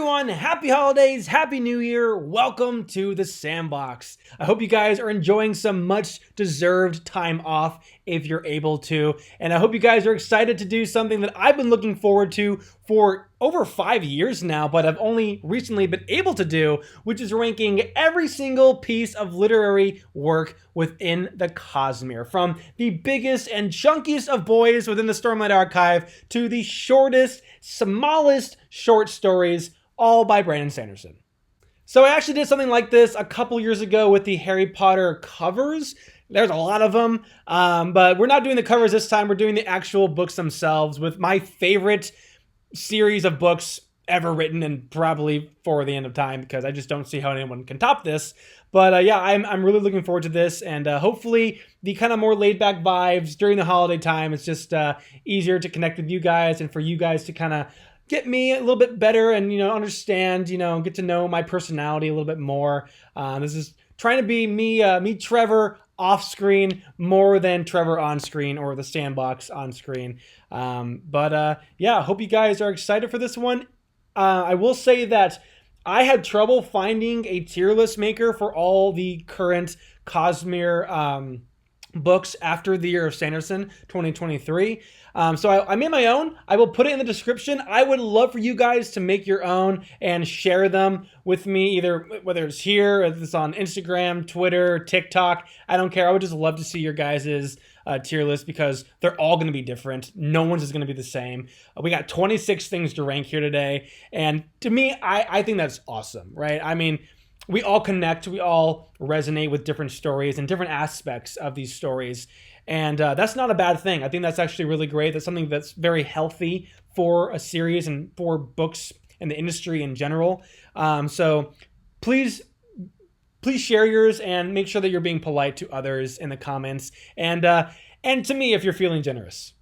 everyone, happy holidays, happy new year, welcome to the Sandbox. I hope you guys are enjoying some much deserved time off if you're able to, and I hope you guys are excited to do something that I've been looking forward to for over 5 years now, but I've only recently been able to do, which is ranking every single piece of literary work within the Cosmere, from the biggest and chunkiest of boys within the Stormlight Archive to the shortest, smallest short stories, all by Brandon Sanderson. So I actually did something like this a couple years ago with the Harry Potter covers. There's a lot of them, but we're not doing the covers this time. We're doing the actual books themselves with my favorite series of books ever written, and probably for the end of time, because I just don't see how anyone can top this. But yeah, I'm really looking forward to this, and hopefully the kind of more laid back vibes during the holiday time. It's just easier to connect with you guys, and for you guys to kind of get me a little bit better and, understand, get to know my personality a little bit more. This is trying to be me Trevor off screen more than Trevor on screen, or the Sandbox on screen. Yeah, I hope you guys are excited for this one. I will say that I had trouble finding a tier list maker for all the current Cosmere books after the year of Sanderson 2023. So I made my own. I will put it in the description. I would love for you guys to make your own and share them with me, either whether it's here, if it's on Instagram, Twitter, TikTok. I don't care. I would just love to see your guys' tier list, because they're all going to be different. No one's is going to be the same. We got 26 things to rank here today. And to me, I think that's awesome, right? I mean, we all connect, we all resonate with different stories and different aspects of these stories. And that's not a bad thing. I think that's actually really great. That's something that's very healthy for a series and for books and the industry in general. So please share yours and make sure that you're being polite to others in the comments. And to me, if you're feeling generous.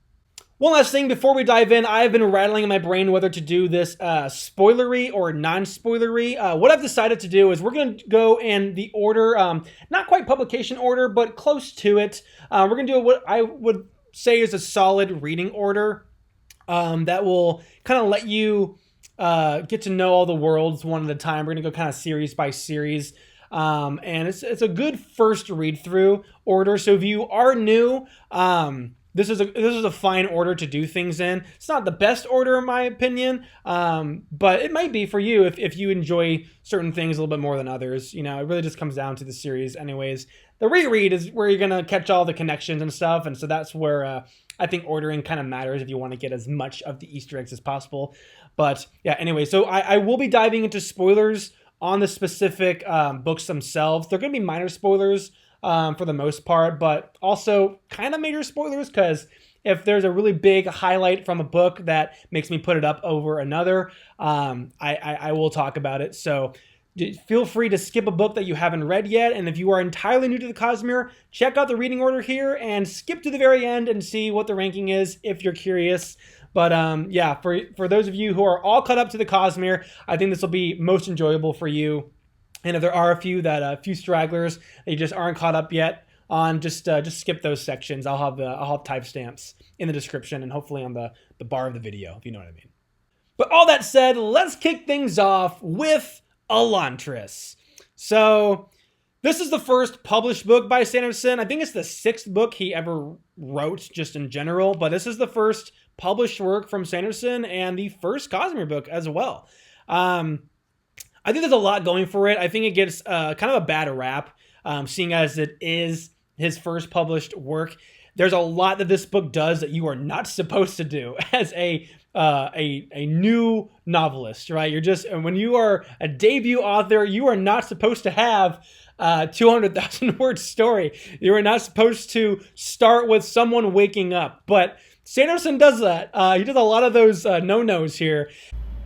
One last thing before we dive in, I've been rattling in my brain whether to do this spoilery or non-spoilery. What I've decided to do is we're going to go in the order, not quite publication order, but close to it. We're going to do what I would say is a solid reading order that will kind of let you get to know all the worlds one at a time. We're going to go kind of series by series. And it's a good first read through order. So if you are new, this is a fine order to do things in. It's not the best order in my opinion, but it might be for you if you enjoy certain things a little bit more than others. It really just comes down to the series anyways. The reread is where you're going to catch all the connections and stuff, and so that's where I think ordering kind of matters if you want to get as much of the Easter eggs as possible. But yeah, anyway, so I will be diving into spoilers on the specific books themselves. They're going to be minor spoilers for the most part, but also kind of major spoilers, because if there's a really big highlight from a book that makes me put it up over another, I will talk about it. So feel free to skip a book that you haven't read yet, and if you are entirely new to the Cosmere, check out the reading order here and skip to the very end and see what the ranking is if you're curious. But yeah, for those of you who are all caught up to the Cosmere, I think this will be most enjoyable for you. And if there are a few stragglers that you just aren't caught up yet on, just skip those sections. I'll have timestamps in the description and hopefully on the bar of the video, if you know what I mean. But all that said, let's kick things off with Elantris. So this is the first published book by Sanderson. I think it's the 6th book he ever wrote just in general, but this is the first published work from Sanderson and the first Cosmere book as well. I think there's a lot going for it. I think it gets kind of a bad rap, seeing as it is his first published work. There's a lot that this book does that you are not supposed to do as a new novelist, right? When you are a debut author, you are not supposed to have 200,000 word story. You are not supposed to start with someone waking up, but Sanderson does that. He does a lot of those no-nos here.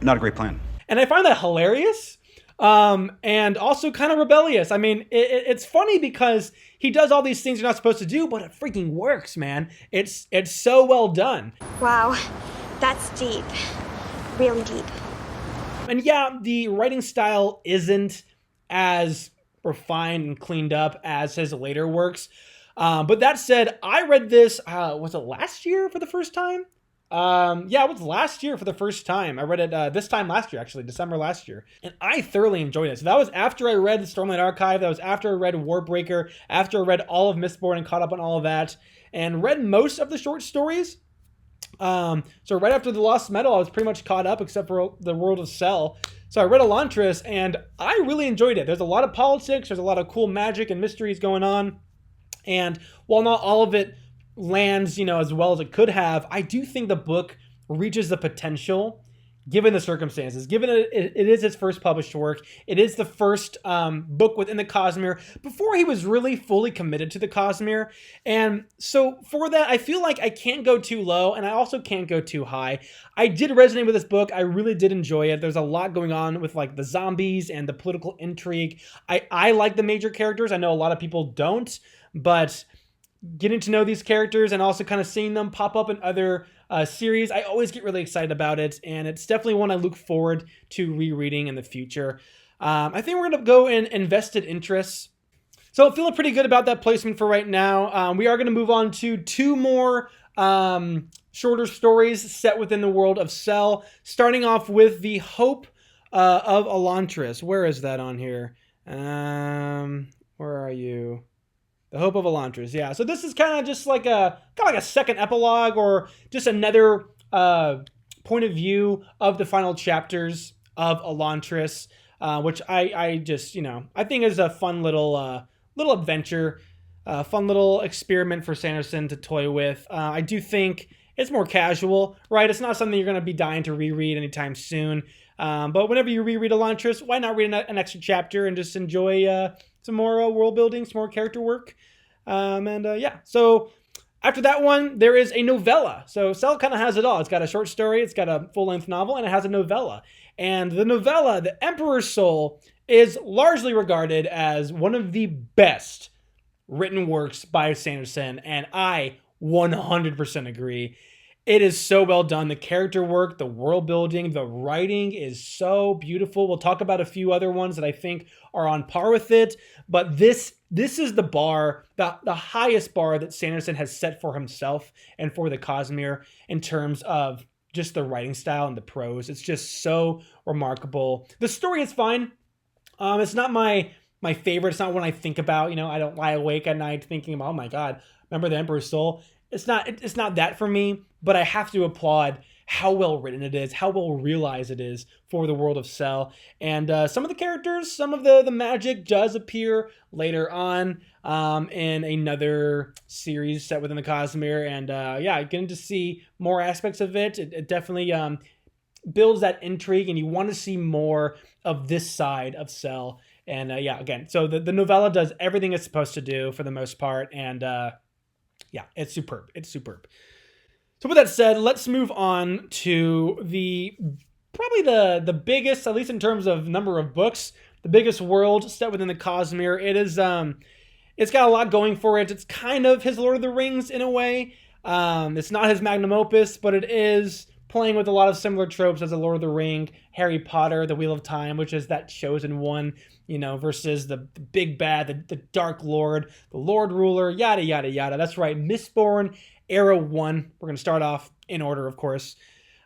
Not a great plan. And I find that hilarious. And also kind of rebellious. I mean, it's funny because he does all these things you're not supposed to do, but it freaking works, man. It's so well done. Wow, that's deep. Really deep. And yeah, the writing style isn't as refined and cleaned up as his later works. But that said, I read this, was it last year for the first time? Yeah, it was last year for the first time. I read it this time last year, actually, December last year. And I thoroughly enjoyed it. So that was after I read the Stormlight Archive. That was after I read Warbreaker, after I read all of Mistborn and caught up on all of that, and read most of the short stories. So right after the Lost Metal, I was pretty much caught up except for the World of Cell. So I read Elantris, and I really enjoyed it. There's a lot of politics. There's a lot of cool magic and mysteries going on. And while not all of it lands, as well as it could have, I do think the book reaches the potential given the circumstances, given it is his first published work. It is the first book within the Cosmere before he was really fully committed to the Cosmere. And so for that, I feel like I can't go too low, and I also can't go too high. I did resonate with this book. I really did enjoy it. There's a lot going on with like the zombies and the political intrigue. I like the major characters. I know a lot of people don't, but getting to know these characters and also kind of seeing them pop up in other series, I always get really excited about it, and it's definitely one I look forward to rereading in the future. I think we're going to go in invested interests. So I'm feeling pretty good about that placement for right now. We are going to move on to two more shorter stories set within the world of Cell, starting off with the Hope of Elantris. Where is that on here? Where are you? The Hope of Elantris, yeah. So this is kind of just like a second epilogue, or just another point of view of the final chapters of Elantris, which I just, I think is a fun little adventure, fun little experiment for Sanderson to toy with. I do think it's more casual, right? It's not something you're going to be dying to reread anytime soon. But whenever you reread Elantris, why not read an extra chapter and just enjoy some more world building, some more character work. So after that one, there is a novella. So Cell kind of has it all. It's got a short story, it's got a full-length novel, and it has a novella. And the novella, The Emperor's Soul, is largely regarded as one of the best written works by Sanderson, and I 100% agree. It is so well done. The character work, the world building, the writing is so beautiful. We'll talk about a few other ones that I think are on par with it. But this is the bar, the highest bar that Sanderson has set for himself and for the Cosmere in terms of just the writing style and the prose. It's just so remarkable. The story is fine. It's not my favorite. It's not one I think about. I don't lie awake at night thinking about, oh my God, remember The Emperor's Soul? It's not that for me, but I have to applaud how well written it is, how well realized it is for the world of Cell. And some of the characters, some of the magic does appear later on in another series set within the Cosmere. And getting to see more aspects of it, it definitely builds that intrigue, and you want to see more of this side of Cell. And again, so the novella does everything it's supposed to do for the most part, and it's superb. It's superb. So with that said, let's move on to probably the biggest, at least in terms of number of books, the biggest world set within the Cosmere. It is, it's got a lot going for it. It's kind of his Lord of the Rings in a way. It's not his magnum opus, but it is playing with a lot of similar tropes as the Lord of the Ring, Harry Potter, The Wheel of Time, which is that chosen one, versus the big bad, the Dark Lord, the Lord Ruler, yada, yada, yada. That's right. Mistborn, Era 1. We're going to start off in order, of course.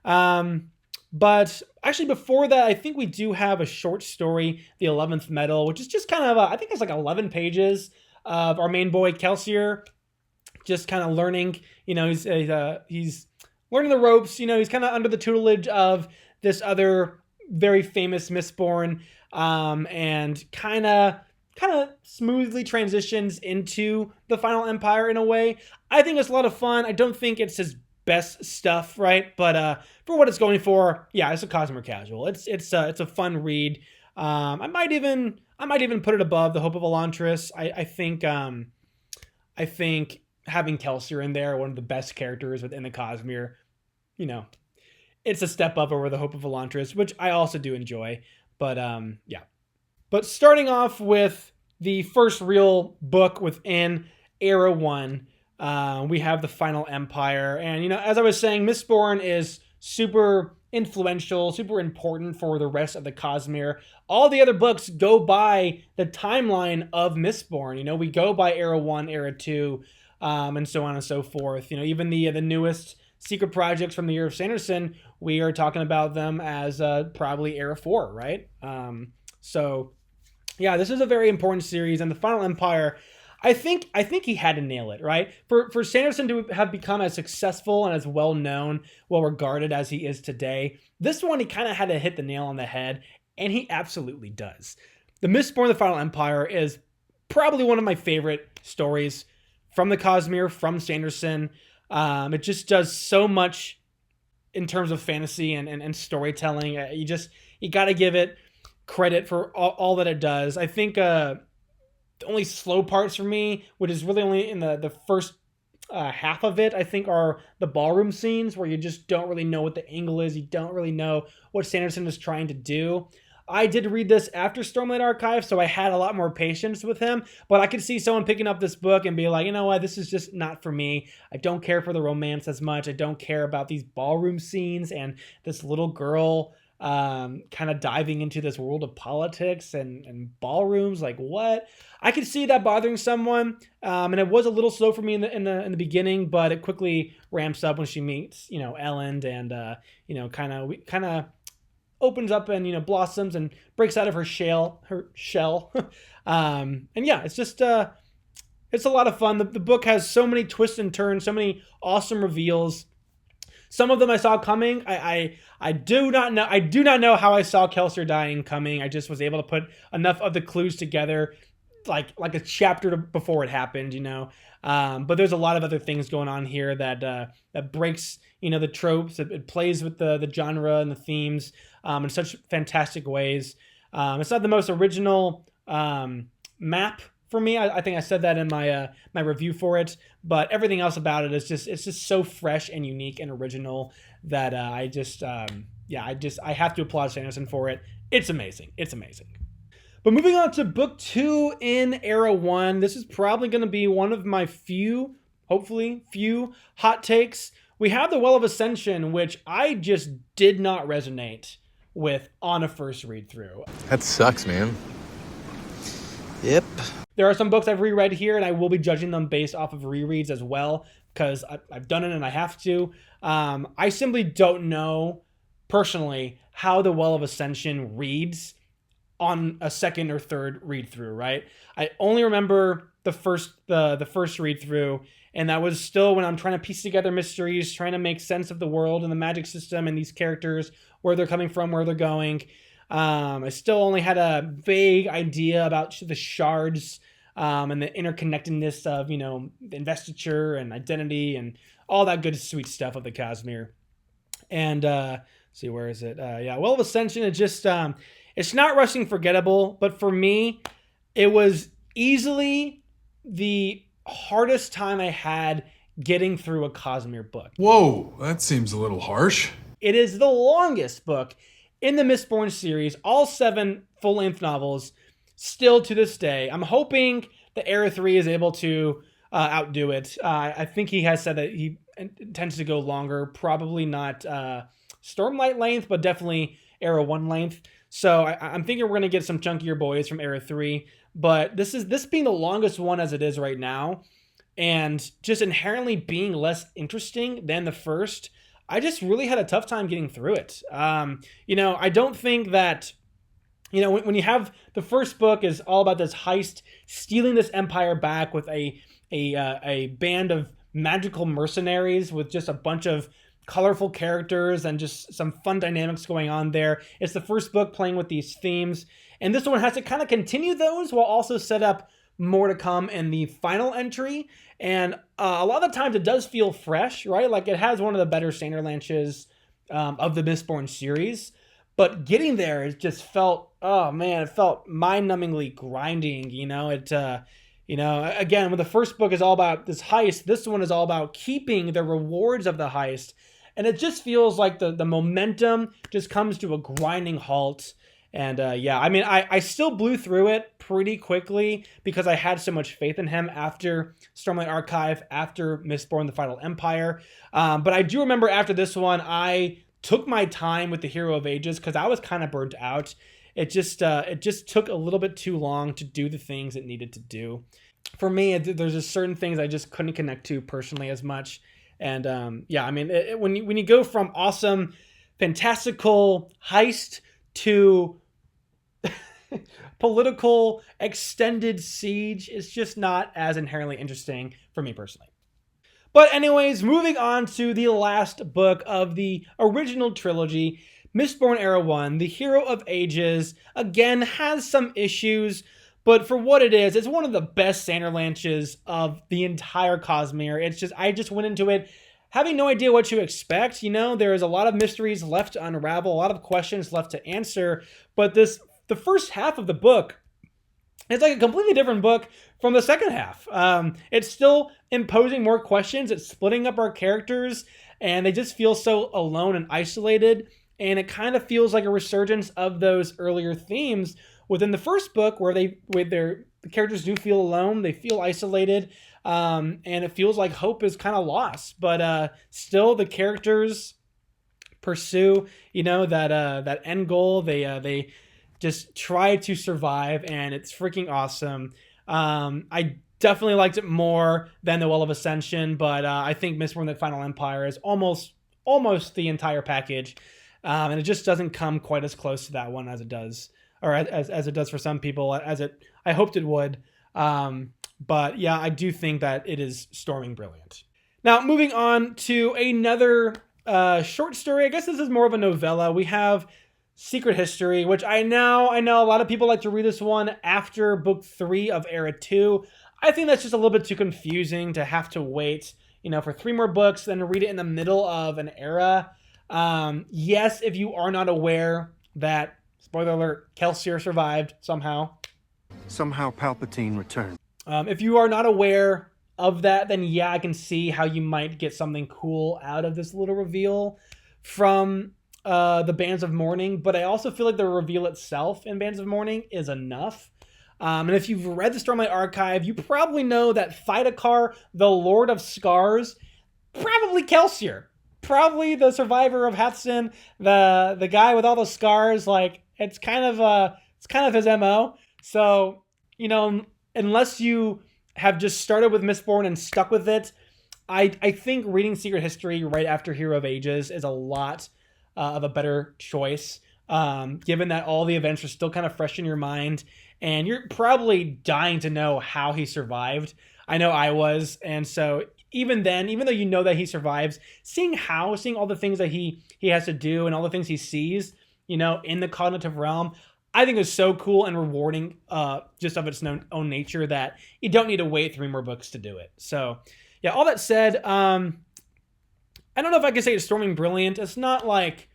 But actually before that, I think we do have a short story, The 11th Metal, which is just kind of, I think it's like 11 pages of our main boy, Kelsier, just kind of learning, he's learning the ropes, he's kind of under the tutelage of this other very famous Mistborn, and kind of smoothly transitions into the Final Empire in a way. I think it's a lot of fun. I don't think it's his best stuff, right? But for what it's going for, yeah, it's a Cosmere casual. It's a fun read. I might even put it above The Hope of Elantris. I think having Kelsier in there, one of the best characters within the Cosmere, it's a step up over The Hope of Elantris, which I also do enjoy. But But starting off with the first real book within Era 1, we have the Final Empire. And, as I was saying, Mistborn is super influential, super important for the rest of the Cosmere. All the other books go by the timeline of Mistborn. We go by Era 1, Era 2, and so on and so forth. Even the newest secret projects from the year of Sanderson, we are talking about them as probably Era 4, right? So yeah, this is a very important series, and the Final Empire, I think he had to nail it, right? For Sanderson to have become as successful and as well known, well regarded as he is today, this one he kind of had to hit the nail on the head, and he absolutely does. The Mistborn, the Final Empire is probably one of my favorite stories from the Cosmere, from Sanderson. It just does so much in terms of fantasy and storytelling. You got to give it credit for all that it does. I think the only slow parts for me, which is really only in the first half of it, I think, are the ballroom scenes where you just don't really know what the angle is. You don't really know what Sanderson is trying to do. I did read this after Stormlight Archive, so I had a lot more patience with him, but I could see someone picking up this book and be like, you know what, this is just not for me. I don't care for the romance as much. I don't care about these ballroom scenes and this little girl kind of diving into this world of politics and ballrooms. Like, what? I could see that bothering someone, and it was a little slow for me in the beginning, but it quickly ramps up when she meets, Ellen, and kind of opens up and blossoms and breaks out of her shell. And yeah, it's just it's a lot of fun. The book has so many twists and turns, so many awesome reveals. Some of them I saw coming. I do not know how I saw Kelsier dying coming. I just was able to put enough of the clues together, like a chapter before it happened, But there's a lot of other things going on here that breaks, the tropes. It plays with the genre and the themes in such fantastic ways. It's not the most original map for me. I think I said that in my review for it, but everything else about it is just so fresh and unique and original that I have to applaud Sanderson for it. It's amazing. It's amazing. But moving on to book 2 in Era 1, this is probably going to be one of my hopefully few hot takes. We have the Well of Ascension, which I just did not resonate with on a first read through. That sucks, man. Yep. There are some books I've reread here, and I will be judging them based off of rereads as well, because I've done it and I have to. I simply don't know, personally, how the Well of Ascension reads on a second or third read through, right? I only remember the first read through, and that was still when I'm trying to piece together mysteries, trying to make sense of the world and the magic system and these characters, where they're coming from, where they're going. I still only had a vague idea about the shards and the interconnectedness of, investiture and identity and all that good sweet stuff of the Cosmere. And see, where is it? Well of Ascension, it just it's not rushing forgettable, but for me, it was easily the hardest time I had getting through a Cosmere book. Whoa, that seems a little harsh. It is the longest book in the Mistborn series, all 7 full-length novels, still to this day. I'm hoping that Era 3 is able to outdo it. I think he has said that he intends to go longer, probably not Stormlight length, but definitely Era 1 length. So I'm thinking we're going to get some chunkier boys from Era 3, but this being the longest one as it is right now, and just inherently being less interesting than the first, I just really had a tough time getting through it. I don't think that, when you have the first book is all about this heist, stealing this empire back with a band of magical mercenaries with just a bunch of colorful characters and just some fun dynamics going on there. It's the first book playing with these themes, and this one has to kind of continue those while also set up more to come in the final entry. And a lot of the times it does feel fresh, right? Like it has one of the better Sanderlanches of the Mistborn series, but getting there, it just felt, it felt mind-numbingly grinding. Again, when the first book is all about this heist, this one is all about keeping the rewards of the heist. And it just feels like the momentum just comes to a grinding halt. And I still blew through it pretty quickly because I had so much faith in him after Stormlight Archive, after Mistborn, the Final Empire. But I do remember after this one, I took my time with the Hero of Ages because I was kind of burnt out. It just took a little bit too long to do the things it needed to do. For me, there's just certain things I just couldn't connect to personally as much And I mean, when you go from awesome, fantastical heist to political extended siege, it's just not as inherently interesting for me personally. But anyways, moving on to the last book of the original trilogy, Mistborn Era 1, The Hero of Ages, again, has some issues, but for what it is, it's one of the best Sanderlanches of the entire Cosmere. It's just, I just went into it having no idea what to expect. You know, there is a lot of mysteries left to unravel, a lot of questions left to answer, but the first half of the book, it's like a completely different book from the second half. It's still imposing more questions. It's splitting up our characters, and they just feel so alone and isolated. And it kind of feels like a resurgence of those earlier themes within the first book, where the characters do feel alone, they feel isolated, and it feels like hope is kind of lost. But still, the characters pursue, that end goal. They just try to survive, and it's freaking awesome. I definitely liked it more than the Well of Ascension, but I think Mistborn: The Final Empire is almost the entire package, and it just doesn't come quite as close to that one as it does, or as it does for some people, I hoped it would. But yeah, I do think that it is storming brilliant. Now, moving on to another short story. I guess this is more of a novella. We have Secret History, which I know a lot of people like to read this one after book 3 of Era 2. I think that's just a little bit too confusing to have to wait, for 3 more books, then to read it in the middle of an era. Yes, if you are not aware that, spoiler alert, Kelsier survived somehow. Somehow Palpatine returned. If you are not aware of that, then yeah, I can see how you might get something cool out of this little reveal from the Bands of Mourning, but I also feel like the reveal itself in Bands of Mourning is enough. And if you've read the Stormlight Archive, you probably know that Thydakar, the Lord of Scars, probably Kelsier, probably the survivor of Hathsin, the guy with all the scars. Like, it's kind of his MO. So, unless you have just started with Mistborn and stuck with it, I think reading Secret History right after Hero of Ages is a lot of a better choice, given that all the events are still kind of fresh in your mind, and you're probably dying to know how he survived. I know I was, and so even then, even though you know that he survives, seeing all the things that he has to do and all the things he sees, in the cognitive realm, I think is so cool and rewarding, just of its own nature, that you don't need to wait 3 more books to do it. So, yeah, all that said, I don't know if I can say it's storming brilliant. It's not like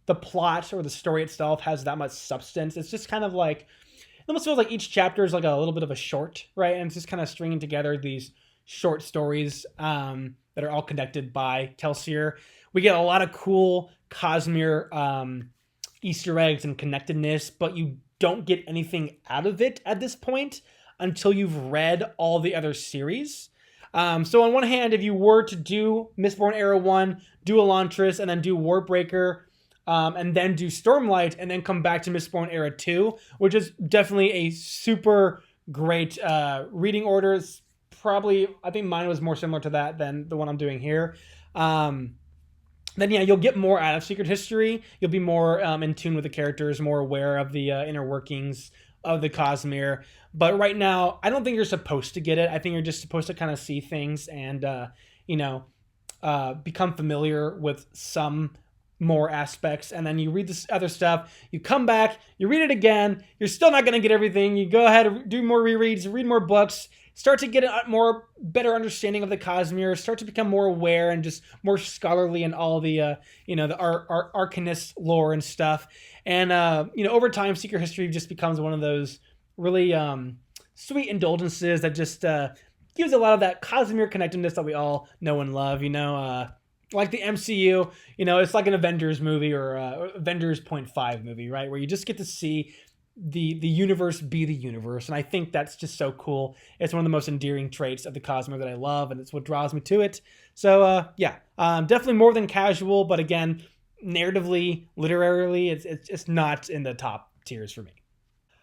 the plot or the story itself has that much substance. It's just kind of like, it almost feels like each chapter is like a little bit of a short, right? And it's just kind of stringing together these short stories that are all connected by Kelsier. We get a lot of cool Cosmere Easter eggs and connectedness, but you don't get anything out of it at this point until you've read all the other series. So on one hand, if you were to do Mistborn Era 1, do Elantris, and then do Warbreaker, and then do Stormlight, and then come back to Mistborn Era 2, which is definitely a super great reading order. It's probably, I think mine was more similar to that than the one I'm doing here. Then yeah, you'll get more out of Secret History. You'll be more in tune with the characters, more aware of the inner workings of the Cosmere. But right now, I don't think you're supposed to get it. I think you're just supposed to kind of see things and, become familiar with some more aspects. And then you read this other stuff. You come back, you read it again. You're still not going to get everything. You go ahead and do more rereads, read more books, start to get a better understanding of the Cosmere, start to become more aware and just more scholarly in all the, the Arcanist lore and stuff. And, over time, Secret History just becomes one of those really sweet indulgences that just gives a lot of that Cosmere connectedness that we all know and love, like the MCU, it's like an Avengers movie or Avengers 0.5 movie, right? Where you just get to see the universe be the universe. And I think that's just so cool. It's one of the most endearing traits of the Cosmere that I love, and it's what draws me to it. So, definitely more than casual, but again, narratively, literarily, it's not in the top tiers for me.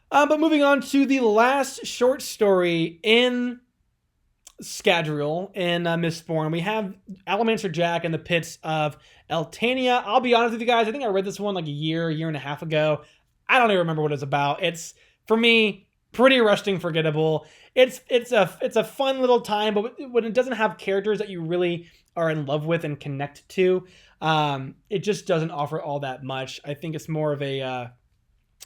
But moving on to the last short story in Scadrial in Mistborn. We have Allomancer Jack in the pits of Eltania. I'll be honest with you guys, I think I read this one like a year and a half ago. I don't even remember what it's about. It's, for me, pretty rusting forgettable. It's a fun little time, but when it doesn't have characters that you really are in love with and connect to, it just doesn't offer all that much. I think it's more of a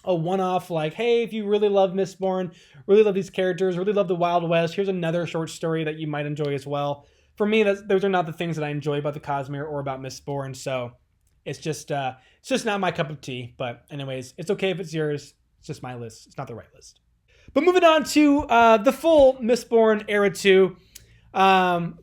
one-off, like, hey, if you really love Mistborn, really love these characters, really love the Wild West, here's another short story that you might enjoy as well. For me, those are not the things that I enjoy about the Cosmere or about Mistborn, so it's just not my cup of tea. But anyways, it's okay if it's yours. It's just my list. It's not the right list. But moving on to the full Mistborn Era 2.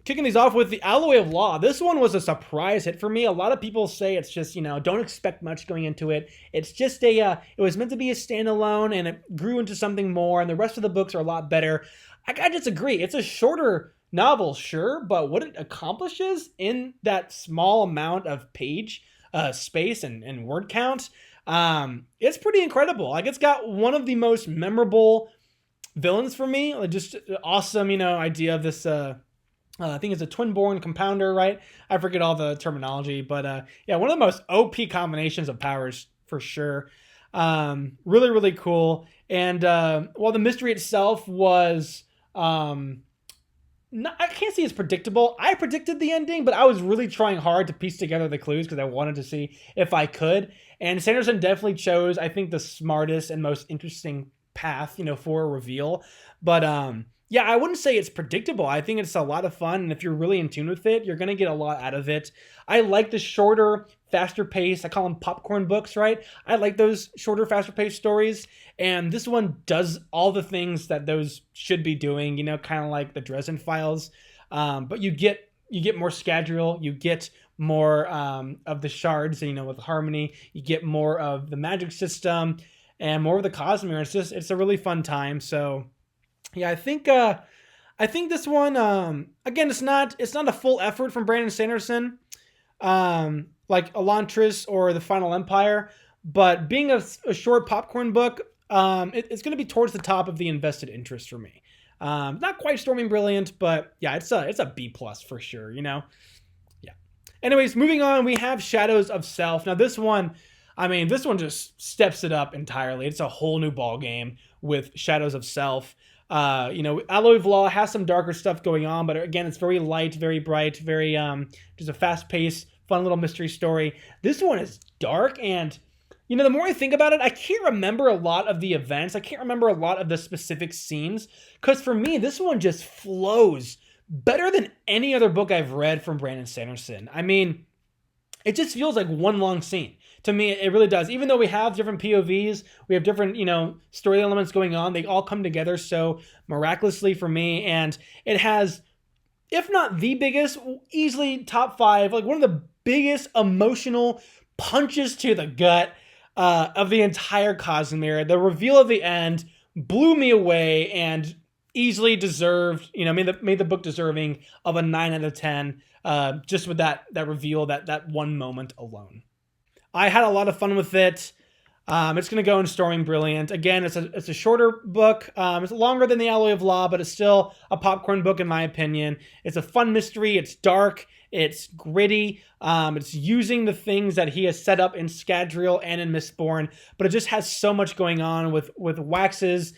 Kicking these off with the Alloy of Law. This one was a surprise hit for me. A lot of people say it's just, don't expect much going into it. It's just it was meant to be a standalone, and it grew into something more, and the rest of the books are a lot better. I disagree. It's a shorter novel, sure, but what it accomplishes in that small amount of page space and word count, it's pretty incredible. Like, it's got one of the most memorable villains for me. Like, just awesome, idea of this, I think it's a twin-born compounder, right? I forget all the terminology, but yeah, one of the most OP combinations of powers for sure. Really, really cool. And while the mystery itself was, I can't say it's predictable. I predicted the ending, but I was really trying hard to piece together the clues because I wanted to see if I could. And Sanderson definitely chose, I think, the smartest and most interesting path, for a reveal. But yeah, I wouldn't say it's predictable. I think it's a lot of fun, and if you're really in tune with it, you're going to get a lot out of it. I like the shorter, faster pace. I call them popcorn books, right? I like those shorter, faster paced stories, and this one does all the things that those should be doing, kind of like the Dresden Files. But you get more Scadrial, you get more of the shards, with Harmony, you get more of the magic system, and more of the Cosmere. It's a really fun time. So yeah, I think this one, again, it's not a full effort from Brandon Sanderson, like Elantris or The Final Empire, but being a short popcorn book, it's going to be towards the top of the invested interest for me. Not quite Storming Brilliant, but yeah, it's a B+ for sure, Yeah. Anyways, moving on, we have Shadows of Self. Now this one just steps it up entirely. It's a whole new ball game with Shadows of Self. Alloy of Law has some darker stuff going on, but again, it's very light, very bright, very just a fast-paced, fun little mystery story. This one is dark, and the more I think about it, I can't remember a lot of the events. I can't remember a lot of the specific scenes, because for me, this one just flows better than any other book I've read from Brandon Sanderson. I mean, it just feels like one long scene. To me, it really does. Even though we have different POVs, we have different, story elements going on, they all come together so miraculously for me. And it has, if not the biggest, easily top 5, like one of the biggest emotional punches to the gut of the entire Cosmere. The reveal of the end blew me away and easily deserved, made the book deserving of a 9 out of 10, just with that reveal, that one moment alone. I had a lot of fun with it. It's going to go in Storming Brilliant. Again, it's a shorter book. It's longer than the Alloy of Law, but it's still a popcorn book in my opinion. It's a fun mystery. It's dark. It's gritty. It's using the things that he has set up in Scadrial and in Mistborn, but it just has so much going on with Wax's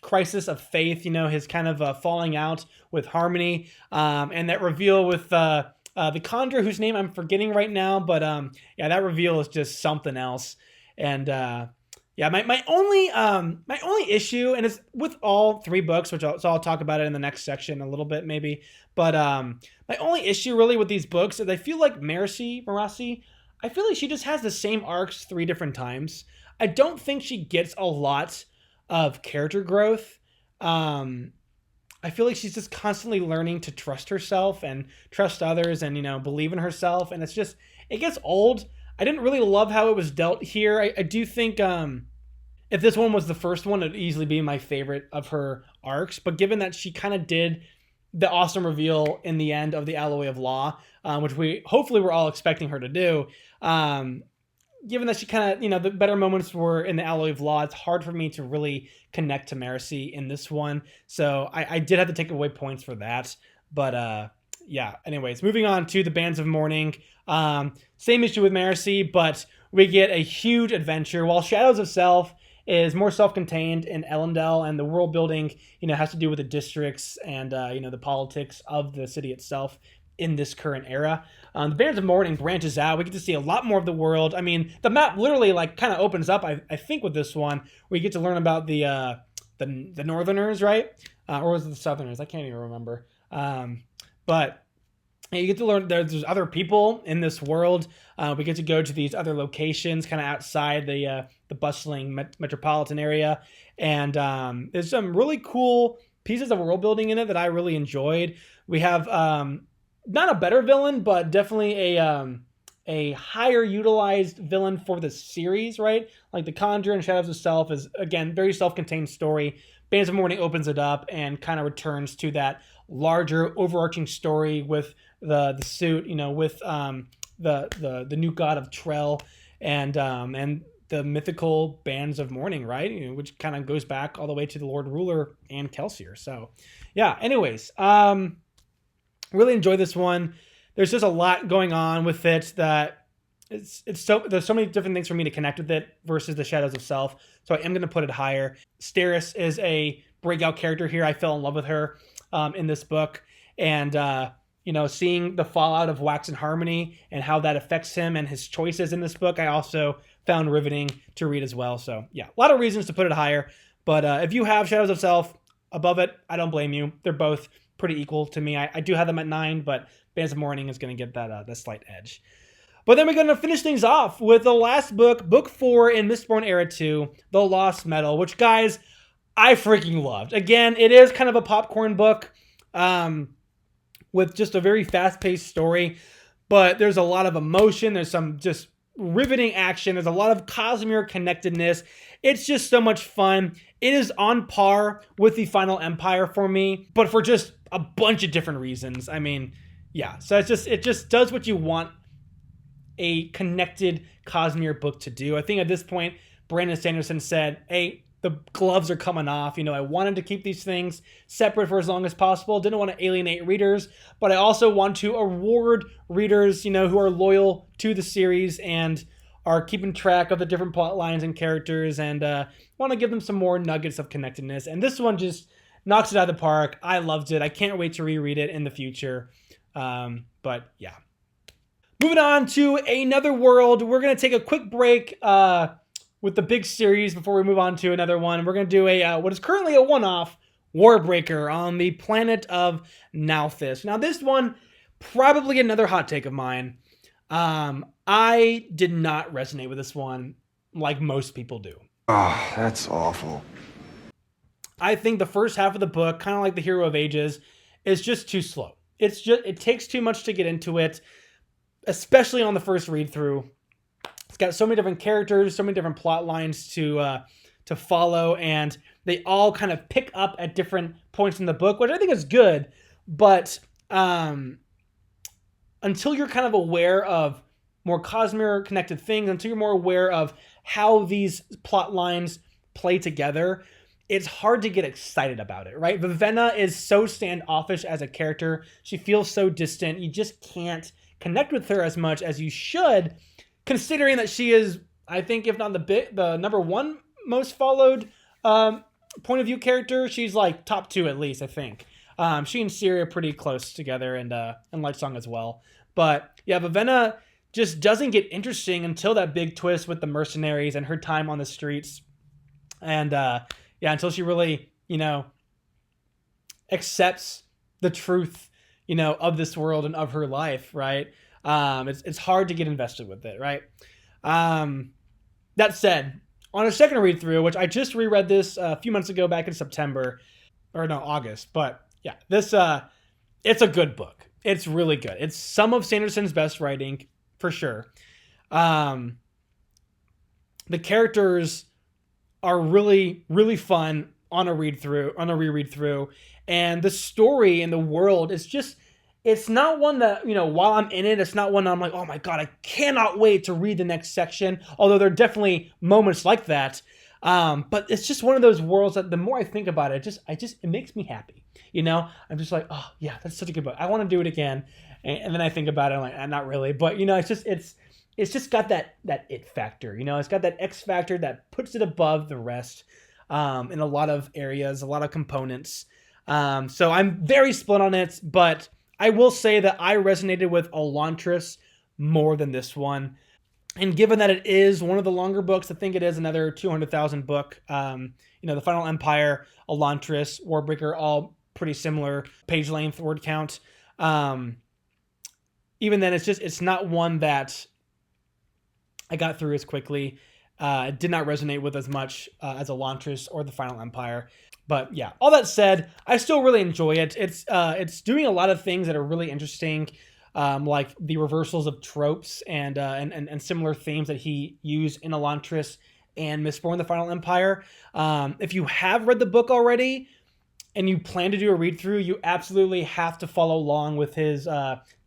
crisis of faith. His kind of falling out with Harmony, and that reveal with the Conjurer, whose name I'm forgetting right now, but yeah, that reveal is just something else. And yeah, my only issue, and it's with all 3 books, which I'll talk about it in the next section a little bit maybe, but my only issue really with these books is I feel like Marasi, I feel like she just has the same arcs 3 different times. I don't think she gets a lot of character growth. I feel like she's just constantly learning to trust herself and trust others and, believe in herself. And it gets old. I didn't really love how it was dealt here. I do think if this one was the first one, it'd easily be my favorite of her arcs. But given that she kind of did the awesome reveal in the end of the Alloy of Law, which we hopefully we're all expecting her to do, given that she kind of, the better moments were in the Alloy of Law, it's hard for me to really connect to Marcy in this one. So I did have to take away points for that. But yeah, anyways, moving on to the Bands of Mourning. Same issue with Marcy, but we get a huge adventure. While Shadows of Self is more self-contained in Elendel, and the world building, has to do with the districts and, the politics of the city itself in this current era. The Bands of Mourning branches out. We get to see a lot more of the world. I mean, the map literally kind of opens up, I think, with this one. We get to learn about the Northerners, right? Or was it the Southerners? I can't even remember. But you get to learn there's other people in this world. We get to go to these other locations kind of outside the bustling metropolitan area. And there's some really cool pieces of world building in it that I really enjoyed. We have not a better villain, but definitely a higher utilized villain for the series, right? Like the Conjure and Shadows of Self is, again, very self-contained story. Bands of Mourning opens it up and kind of returns to that larger overarching story with the suit, with the new god of Trell and the mythical Bands of Mourning, right? Which kind of goes back all the way to the Lord Ruler and Kelsier. So yeah, anyways, really enjoy this one. There's just a lot going on with it that there's so many different things for me to connect with it versus the Shadows of Self. So I am going to put it higher. Steris is a breakout character here. I fell in love with her in this book, and seeing the fallout of Wax and Harmony and how that affects him and his choices in this book, I also found riveting to read as well. So yeah, a lot of reasons to put it higher. But if you have Shadows of Self above it, I don't blame you. They're both pretty equal to me. I do have them at 9, but Bands of Mourning is going to get that slight edge. But then we're going to finish things off with the last book, Book 4 in Mistborn Era 2, The Lost Metal, which, guys, I freaking loved. Again, it is kind of a popcorn book with just a very fast-paced story, but there's a lot of emotion. There's some just riveting action. There's a lot of Cosmere connectedness. It's just so much fun. It is on par with the Final Empire for me, but for just a bunch of different reasons. I mean, yeah. So it just does what you want a connected Cosmere book to do. I think at this point, Brandon Sanderson said, hey, the gloves are coming off. I wanted to keep these things separate for as long as possible. Didn't want to alienate readers, but I also want to reward readers, who are loyal to the series and are keeping track of the different plot lines and characters, and want to give them some more nuggets of connectedness. And this one just knocks it out of the park. I loved it. I can't wait to reread it in the future. But yeah. Moving on to another world. We're going to take a quick break with the big series before we move on to another one. We're going to do what is currently a one-off, Warbreaker, on the planet of Nalthis. Now, this one, probably another hot take of mine. I did not resonate with this one like most people do. Oh, that's awful. I think the first half of the book, kind of like the Hero of Ages, is just too slow. It takes too much to get into it, especially on the first read through. It's got so many different characters, so many different plot lines to follow, and they all kind of pick up at different points in the book, which I think is good. But until you're kind of aware of more Cosmere connected things, until you're more aware of how these plot lines play together, it's hard to get excited about it, right? Vivenna is so standoffish as a character. She feels so distant. You just can't connect with her as much as you should, considering that she is, I think, if not the number one most followed point of view character. She's like top 2 at least, I think. She and Ciri are pretty close together, and Lightsong as well. But yeah, Vivenna just doesn't get interesting until that big twist with the mercenaries and her time on the streets. And until she really, accepts the truth, of this world and of her life, right? It's hard to get invested with it, right? That said, on a second read through, which I just reread this a few months ago back in August, but yeah, this, it's a good book. It's really good. It's some of Sanderson's best writing, for sure. The characters are really, really fun on a reread through, and the story and the world is just, it's not one that, while I'm in it, it's not one that I'm like, oh my God, I cannot wait to read the next section. Although there are definitely moments like that. But it's just one of those worlds that the more I think about it, it makes me happy. I'm just like, oh yeah, that's such a good book. I want to do it again. And then I think about it, I'm like, not really. But it's just got that it factor. It's got that X factor that puts it above the rest in a lot of areas, a lot of components. So I'm very split on it, but I will say that I resonated with Elantris more than this one. And given that it is one of the longer books, I think it is another 200,000 book. The Final Empire, Elantris, Warbreaker, all pretty similar page length, word count. Even then, it's not one that I got through as quickly. It did not resonate with as much as Elantris or the Final Empire. But yeah, all that said, I still really enjoy it. It's doing a lot of things that are really interesting, like the reversals of tropes and similar themes that he used in Elantris and Mistborn: The Final Empire. If you have read the book already and you plan to do a read through, you absolutely have to follow along with his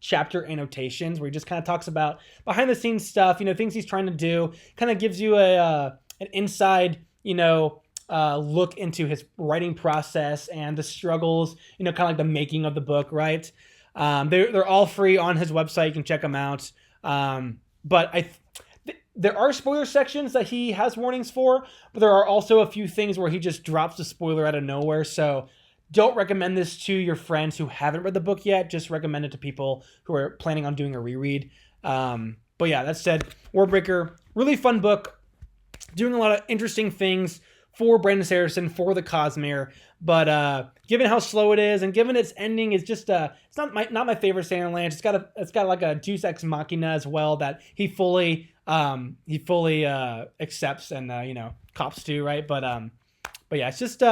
chapter annotations, where he just kind of talks about behind the scenes stuff, things he's trying to do. Kind of gives you an inside, look into his writing process and the struggles, kind of like the making of the book, right? They're all free on his website. You can check them out. But there are spoiler sections that he has warnings for, but there are also a few things where he just drops the spoiler out of nowhere. So don't recommend this to your friends who haven't read the book yet. Just recommend it to people who are planning on doing a reread. But yeah, that said, Warbreaker, really fun book, doing a lot of interesting things for Brandon Sanderson, for the Cosmere. But given how slow it is, and given its ending is just it's not my favorite Sanderland. It's got like a Deus Ex Machina as well that he fully accepts and cops to, right? But yeah, it's just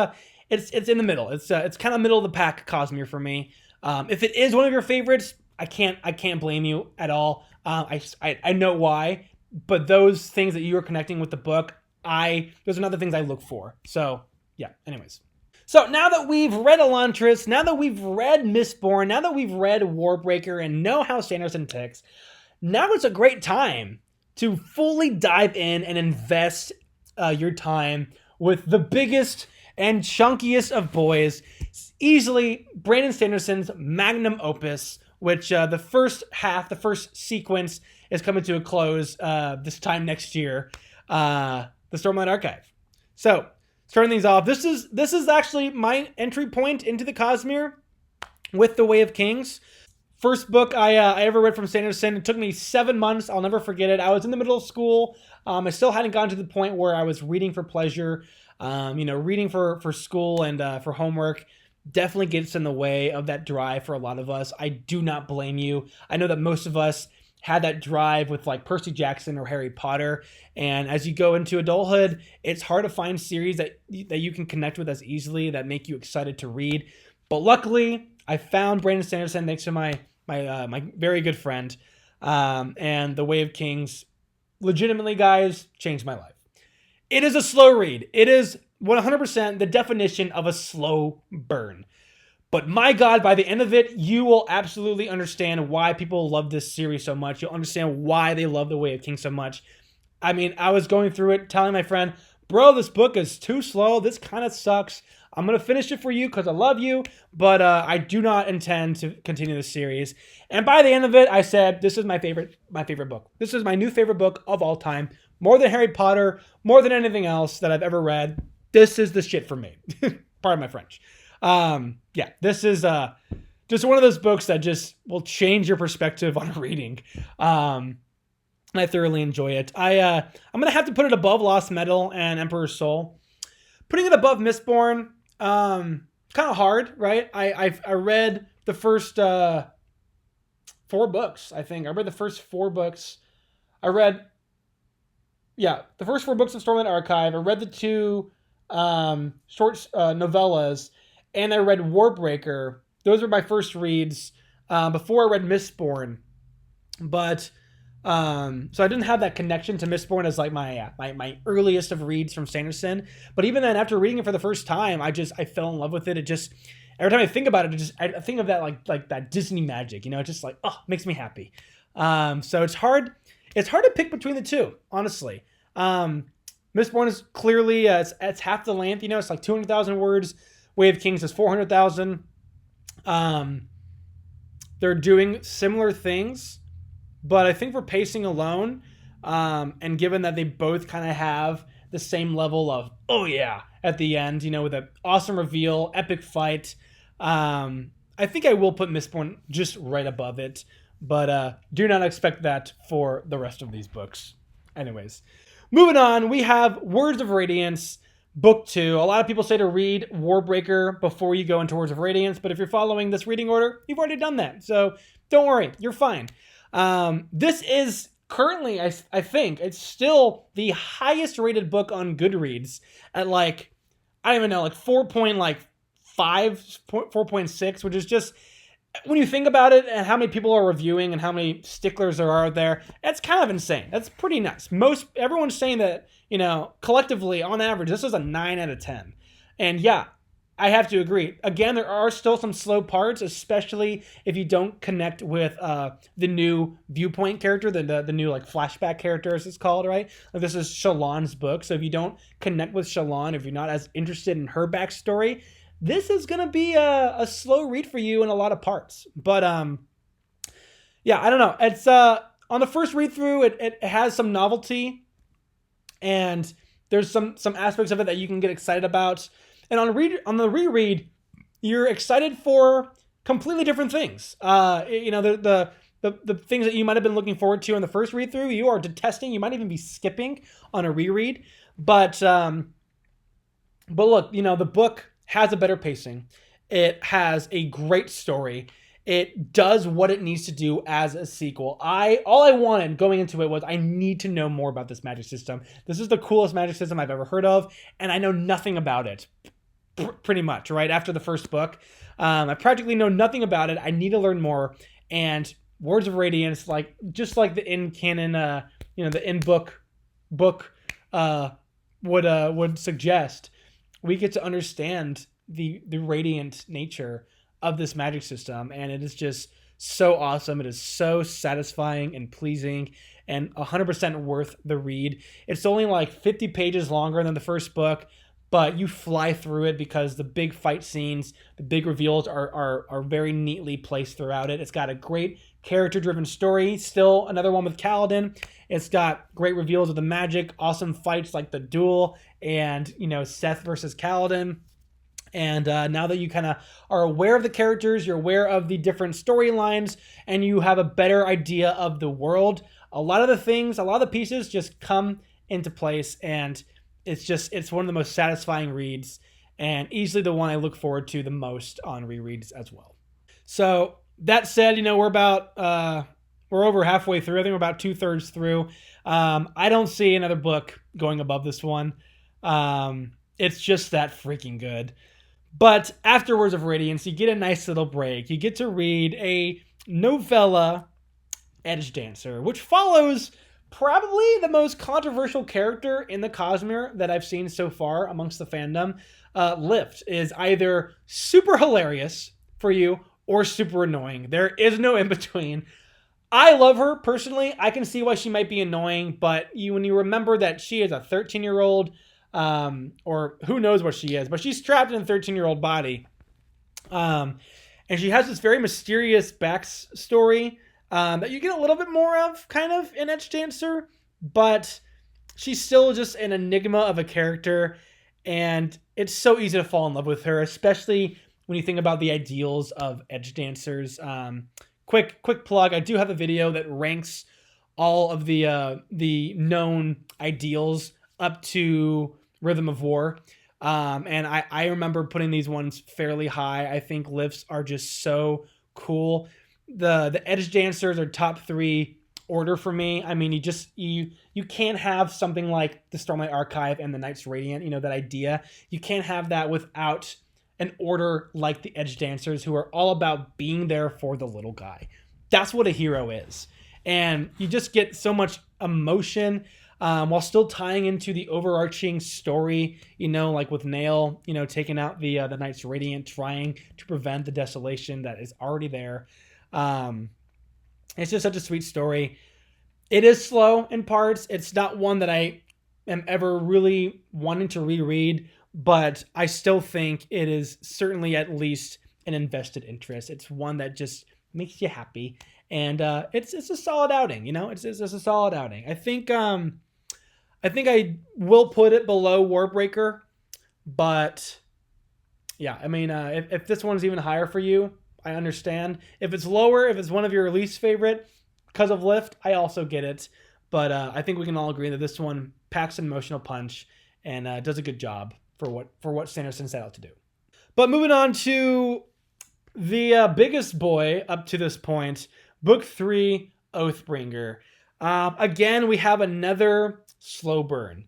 it's in the middle. It's kind of middle of the pack Cosmere for me. If it is one of your favorites, I can't blame you at all. I know why, but those things that you are connecting with the book, those are not the things I look for. So yeah, anyways. So now that we've read Elantris, now that we've read Mistborn, now that we've read Warbreaker and know how Sanderson ticks, now it's a great time to fully dive in and invest your time with the biggest and chunkiest of boys, easily Brandon Sanderson's magnum opus, which the first sequence is coming to a close this time next year, the Stormlight Archive. So, starting things off, this is actually my entry point into the Cosmere with The Way of Kings. First book I ever read from Sanderson. It took me 7 months. I'll never forget it. I was in the middle of school. I still hadn't gotten to the point where I was reading for pleasure. Reading for school and for homework definitely gets in the way of that drive for a lot of us. I do not blame you. I know that most of us had that drive with like Percy Jackson or Harry Potter. And as you go into adulthood, it's hard to find series that you can connect with as easily, that make you excited to read. But luckily, I found Brandon Sanderson thanks to my very good friend. And The Way of Kings, legitimately, guys, changed my life. It is a slow read. It is 100% the definition of a slow burn. But my God, by the end of it, you will absolutely understand why people love this series so much. You'll understand why they love The Way of Kings so much. I mean, I was going through it, telling my friend, bro, this book is too slow. This kind of sucks. I'm going to finish it for you because I love you, but I do not intend to continue the series. And by the end of it, I said, this is my favorite book. This is my new favorite book of all time. More than Harry Potter, more than anything else that I've ever read. This is the shit for me. Pardon my French. Yeah, this is just one of those books that just will change your perspective on reading. And I thoroughly enjoy it. I'm going to have to put it above Lost Metal and Emperor's Soul. Putting it above Mistborn, kind of hard, right? I read the first 4 books, I think. I read the first 4 books. The first 4 books of Stormlight Archive. I read the 2 short novellas, and I read Warbreaker. Those were my first reads before I read Mistborn. But so I didn't have that connection to Mistborn as like my earliest of reads from Sanderson. But even then, after reading it for the first time, I fell in love with it. every time I think about it, I think of that like that Disney magic, it just like, oh, makes me happy. So it's hard to pick between the two, honestly. Mistborn is clearly it's half the length, it's like 200,000 words. Way of Kings is 400,000. They're doing similar things, but I think for pacing alone, and given that they both kind of have the same level of, oh yeah, at the end, with an awesome reveal, epic fight, I think I will put Mistborn just right above it, but do not expect that for the rest of these books. Anyways, moving on, we have Words of Radiance, Book 2. A lot of people say to read Warbreaker before you go into Words of Radiance, but if you're following this reading order, you've already done that, so don't worry, you're fine. This is currently, I think, it's still the highest rated book on Goodreads at I don't even know, 4.5, 4.6, which is just, when you think about it and how many people are reviewing and how many sticklers there are out there, it's kind of insane. That's pretty nuts. Everyone's saying that, collectively, on average, this is a 9 out of 10. And yeah, I have to agree. Again, there are still some slow parts, especially if you don't connect with the new viewpoint character, the new flashback character, as it's called, right? This is Shallan's book, so if you don't connect with Shallan, if you're not as interested in her backstory, this is going to be a slow read for you in a lot of parts. But yeah, I don't know. It's on the first read through, it has some novelty, and there's some aspects of it that you can get excited about. And on the reread, you're excited for completely different things. The things that you might have been looking forward to in the first read through, you are detesting. You might even be skipping on a reread. But look, the book has a better pacing. It has a great story. It does what it needs to do as a sequel. All I wanted going into it was, I need to know more about this magic system. This is the coolest magic system I've ever heard of, and I know nothing about it. Pretty much, right? After the first book, I practically know nothing about it. I need to learn more. And Words of Radiance, just like the in canon, the in book would suggest, we get to understand the radiant nature of this magic system, and it is just so awesome. It is so satisfying and pleasing, and 100% worth the read. It's only 50 pages longer than the first book, but you fly through it because the big fight scenes, the big reveals are very neatly placed throughout it. It's got a great character-driven story. Still another one with Kaladin. It's got great reveals of the magic, awesome fights like the duel, and Seth versus Kaladin. And now that you kind of are aware of the characters, you're aware of the different storylines, and you have a better idea of the world, a lot of the pieces just come into place, and it's one of the most satisfying reads, and easily the one I look forward to the most on rereads as well. So that said, we're over halfway through. I think we're about 2/3 through. I don't see another book going above this one. It's just that freaking good. But after Words of Radiance, you get a nice little break. You get to read a novella, Edgedancer, which follows probably the most controversial character in the Cosmere that I've seen so far amongst the fandom. Lift is either super hilarious for you or super annoying. There is no in between. I love her personally. I can see why she might be annoying, but when you remember that she is a 13-year-old, or who knows what she is, but she's trapped in a 13-year-old body. And she has this very mysterious backstory that you get a little bit more of, kind of, in Edgedancer, but she's still just an enigma of a character, and it's so easy to fall in love with her, especially when you think about the ideals of Edgedancers. Quick plug, I do have a video that ranks all of the known ideals up to Rhythm of War. And I remember putting these ones fairly high. I think lifts are just so cool. The Edgedancers are top 3 order for me. I mean, you can't have something like the Stormlight Archive and the Knights Radiant, that idea. You can't have that without an order like the Edgedancers, who are all about being there for the little guy. That's what a hero is. And you just get so much emotion. while still tying into the overarching story, like with Nail, taking out the Knights Radiant, trying to prevent the desolation that is already there. It's just such a sweet story. It is slow in parts. It's not one that I am ever really wanting to reread, but I still think it is certainly at least an invested interest. It's one that just makes you happy, and it's a solid outing. It's a solid outing. I think I will put it below Warbreaker, but yeah, I mean, if this one's even higher for you, I understand. If it's lower, if it's one of your least favorite because of Lift, I also get it. But I think we can all agree that this one packs an emotional punch and does a good job for what Sanderson set out to do. But moving on to the biggest boy up to this point, Book 3, Oathbringer. Again, we have another slow burn.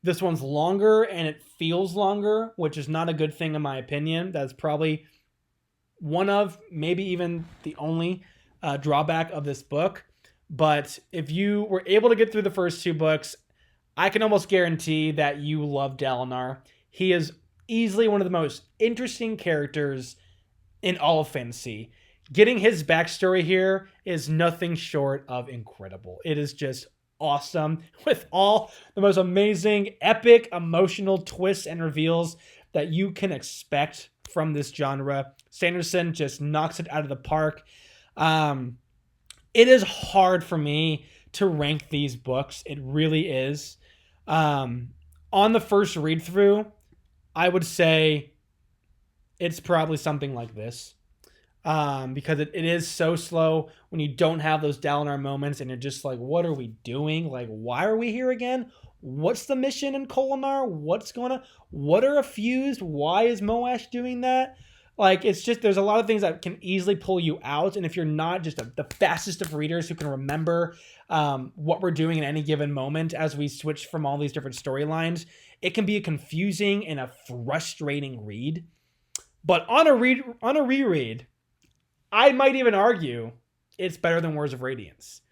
This one's longer and it feels longer, which is not a good thing in my opinion. That's probably one of, maybe even the only drawback of this book. But if you were able to get through the first 2 books, I can almost guarantee that you love Dalinar. He is easily one of the most interesting characters in all of fantasy. Getting his backstory here is nothing short of incredible. It is just awesome with all the most amazing, epic, emotional twists and reveals that you can expect from this genre. Sanderson just knocks it out of the park. It is hard for me to rank these books. It really is. On the first read through, I would say it's probably something like this. Because it is so slow when you don't have those Dalinar moments and you're just like, what are we doing? Like, why are we here again? What's the mission in Kholinar? What are Effused? Why is Moash doing that? Like, it's just, there's a lot of things that can easily pull you out. And if you're not just the fastest of readers who can remember what we're doing in any given moment as we switch from all these different storylines, it can be a confusing and a frustrating read. But on a reread, I might even argue it's better than Words of Radiance.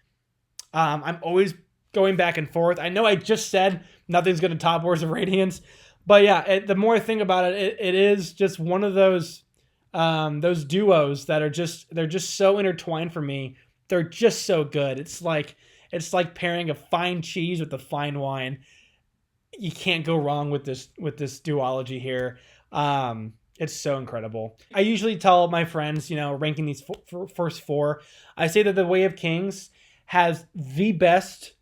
I'm always going back and forth. I know I just said nothing's going to top Words of Radiance, but yeah, the more I think about it, it is just one of those duos that they're just so intertwined for me. They're just so good. It's like pairing a fine cheese with a fine wine. You can't go wrong with this duology here. It's so incredible. I usually tell my friends, ranking these first 4, I say that The Way of Kings has the best,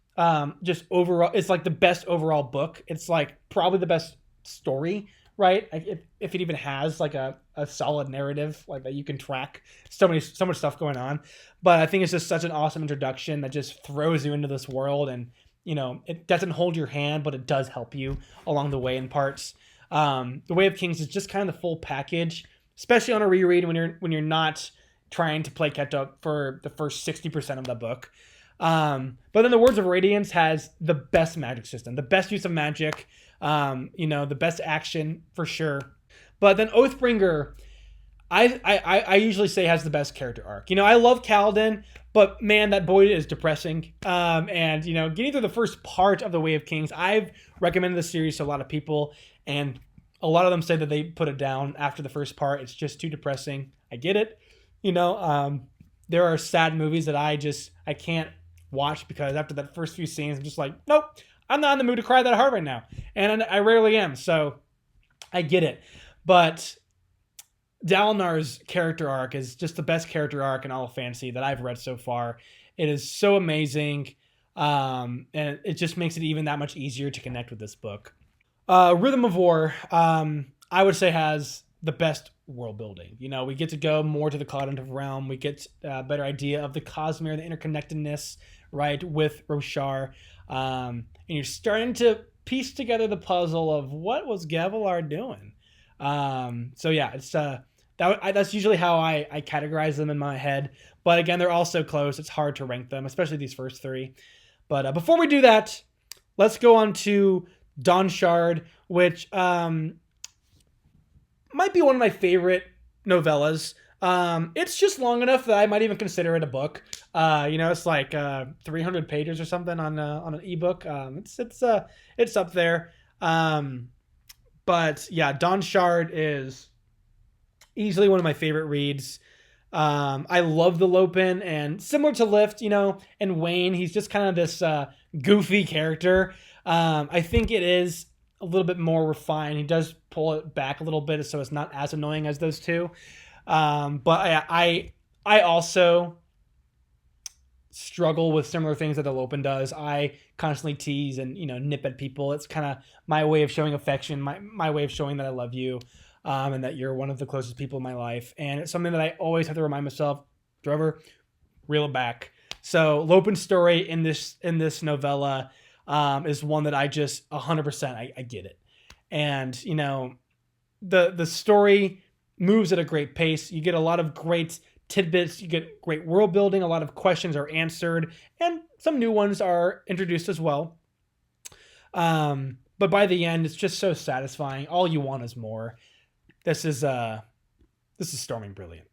just overall, it's like the best overall book. It's like probably the best story, right? If it even has like a solid narrative, like that you can track so much stuff going on. But I think it's just such an awesome introduction that just throws you into this world, and, it doesn't hold your hand, but it does help you along the way in parts. The Way of Kings is just kind of the full package, especially on a reread when you're not trying to play catch up for the first 60% of the book. But then The Words of Radiance has the best magic system, the best use of magic, the best action for sure. But then Oathbringer, I usually say has the best character arc. I love Kaladin, but man, that boy is depressing. And getting through the first part of The Way of Kings, I've recommended the series to a lot of people, and a lot of them say that they put it down after the first part. It's just too depressing. I get it. There are sad movies that I can't watch because after that first few scenes, I'm just like, nope, I'm not in the mood to cry that hard right now. And I rarely am. So I get it. But Dalinar's character arc is just the best character arc in all of fantasy that I've read so far. It is so amazing. And it just makes it even that much easier to connect with this book. Rhythm of War, I would say has the best world building. We get to go more to the cognitive realm. We get a better idea of the Cosmere, the interconnectedness, right, with Roshar. And you're starting to piece together the puzzle of what was Gavilar doing. So yeah, it's that's usually how I categorize them in my head. But again, they're all so close. It's hard to rank them, especially these first 3. But before we do that, let's go on to Dawnshard, which might be one of my favorite novellas It's just long enough that I might even consider it a book. It's like 300 pages or something on an ebook. It's up there. But yeah, Dawnshard is easily one of my favorite reads. I love the Lopen, and similar to Lift, and Wayne, he's just kind of this goofy character. I think it is a little bit more refined. He does pull it back a little bit, so it's not as annoying as those two. But I also struggle with similar things that the Lopen does. I constantly tease and nip at people. It's kind of my way of showing affection, my way of showing that I love you, and that you're one of the closest people in my life. And it's something that I always have to remind myself, Trevor, reel it back. So Lopen's story in this novella is one that I just 100% I get it. And the story moves at a great pace. You get a lot of great tidbits. You get great world building. A lot of questions are answered, and some new ones are introduced as well. But by the end, it's just so satisfying. All you want is more. This is storming brilliant.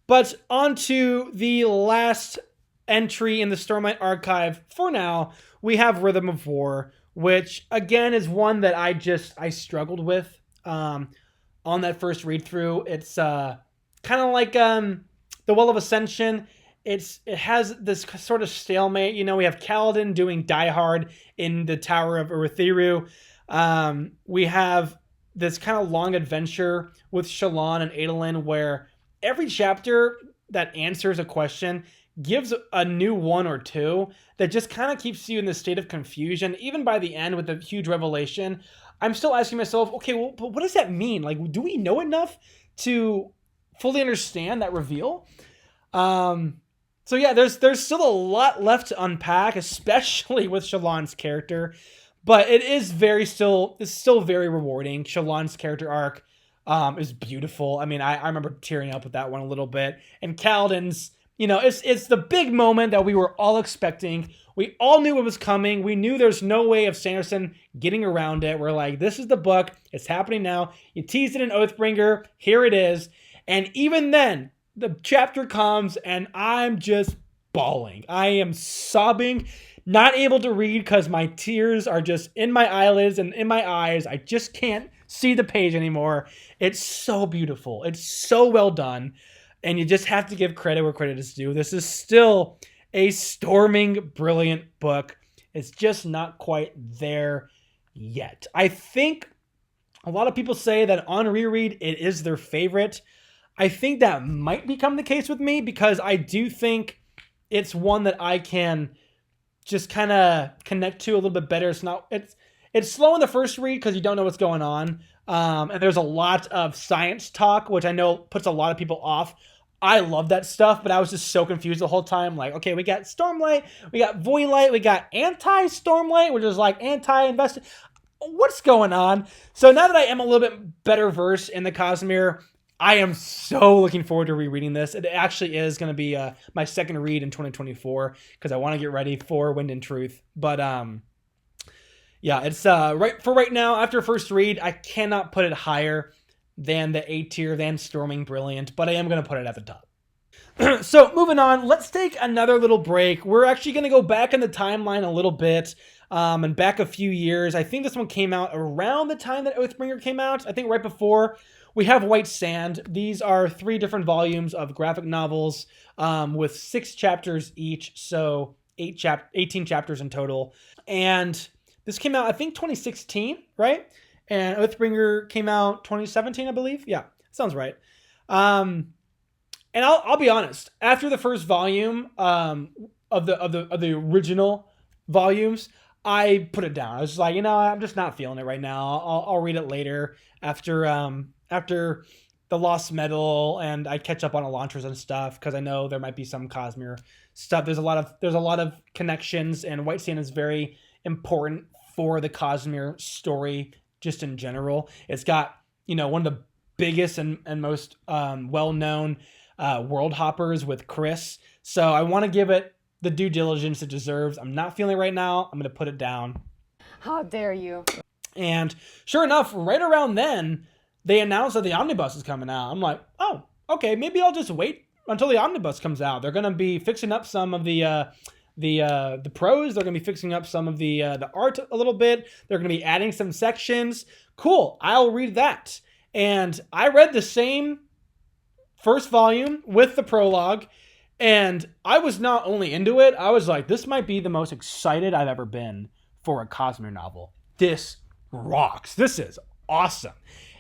But on to the last entry in the Stormlight Archive for now. We have Rhythm of War, which again is one that I struggled with on that first read through. It's kind of like the Well of Ascension. It has this sort of stalemate. We have Kaladin doing Die Hard in the Tower of Urithiru. We have this kind of long adventure with Shallan and Adolin, where every chapter that answers a question gives a new one or two that just kind of keeps you in this state of confusion. Even by the end with a huge revelation, I'm still asking myself, okay, well, but what does that mean? Like, do we know enough to fully understand that reveal? So yeah, there's still a lot left to unpack, especially with Shallan's character, but it's still very rewarding. Shallan's character arc is beautiful. I mean, I remember tearing up with that one a little bit. And Kaladin's, it's the big moment that we were all expecting. We all knew it was coming. We knew there's no way of Sanderson getting around it. We're like, this is the book. It's happening now. You teased it in Oathbringer. Here it is. And even then, the chapter comes and I'm just bawling. I am sobbing, not able to read because my tears are just in my eyelids and in my eyes. I just can't see the page anymore. It's so beautiful. It's so well done. And you just have to give credit where credit is due. This is still a storming, brilliant book. It's just not quite there yet. I think a lot of people say that on reread, it is their favorite. I think that might become the case with me because I do think it's one that I can just kind of connect to a little bit better. It's slow in the first read because you don't know what's going on. And there's a lot of science talk, which I know puts a lot of people off. I love that stuff, but I was just so confused the whole time. Like, okay, we got Stormlight, we got Voidlight, we got anti-Stormlight, which is like anti-invest. What's going on? So now that I am a little bit better versed in the Cosmere, I am so looking forward to rereading this. It actually is going to be my second read in 2024 because I want to get ready for Wind and Truth. But yeah, it's right now, after first read, I cannot put it higher than the A tier, than Storming Brilliant, but I am going to put it at the top. So moving on, let's take another little break. We're actually going to go back in the timeline a little bit and back a few years. I think this one came out around the time that Oathbringer came out. I think right before. We have White Sand. These are 3 different volumes of graphic novels with 6 chapters each, so 18 chapters in total. And this came out, I think, 2016, right? And Oathbringer came out 2017, I believe. Yeah, sounds right. And I'll be honest. After the first volume of the original volumes, I put it down. I was just like, I'm just not feeling it right now. I'll read it later after the Lost Metal, and I catch up on Elantris and stuff because I know there might be some Cosmere stuff. There's a lot of connections, and White Sand is very important for the Cosmere story just in general. It's got one of the biggest and most well-known world hoppers with Chris, so I want to give it the due diligence it deserves. I'm not feeling it right now. I'm going to put it down. How dare you? And sure enough, right around then, they announced that the Omnibus is coming out. I'm like, oh, okay, maybe I'll just wait until the Omnibus comes out. They're gonna be fixing up some of the prose. They're gonna be fixing up some of the art a little bit. They're gonna be adding some sections. Cool, I'll read that. And I read the same first volume with the prologue, and I was not only into it, I was like, this might be the most excited I've ever been for a Cosmere novel. This rocks. This is awesome.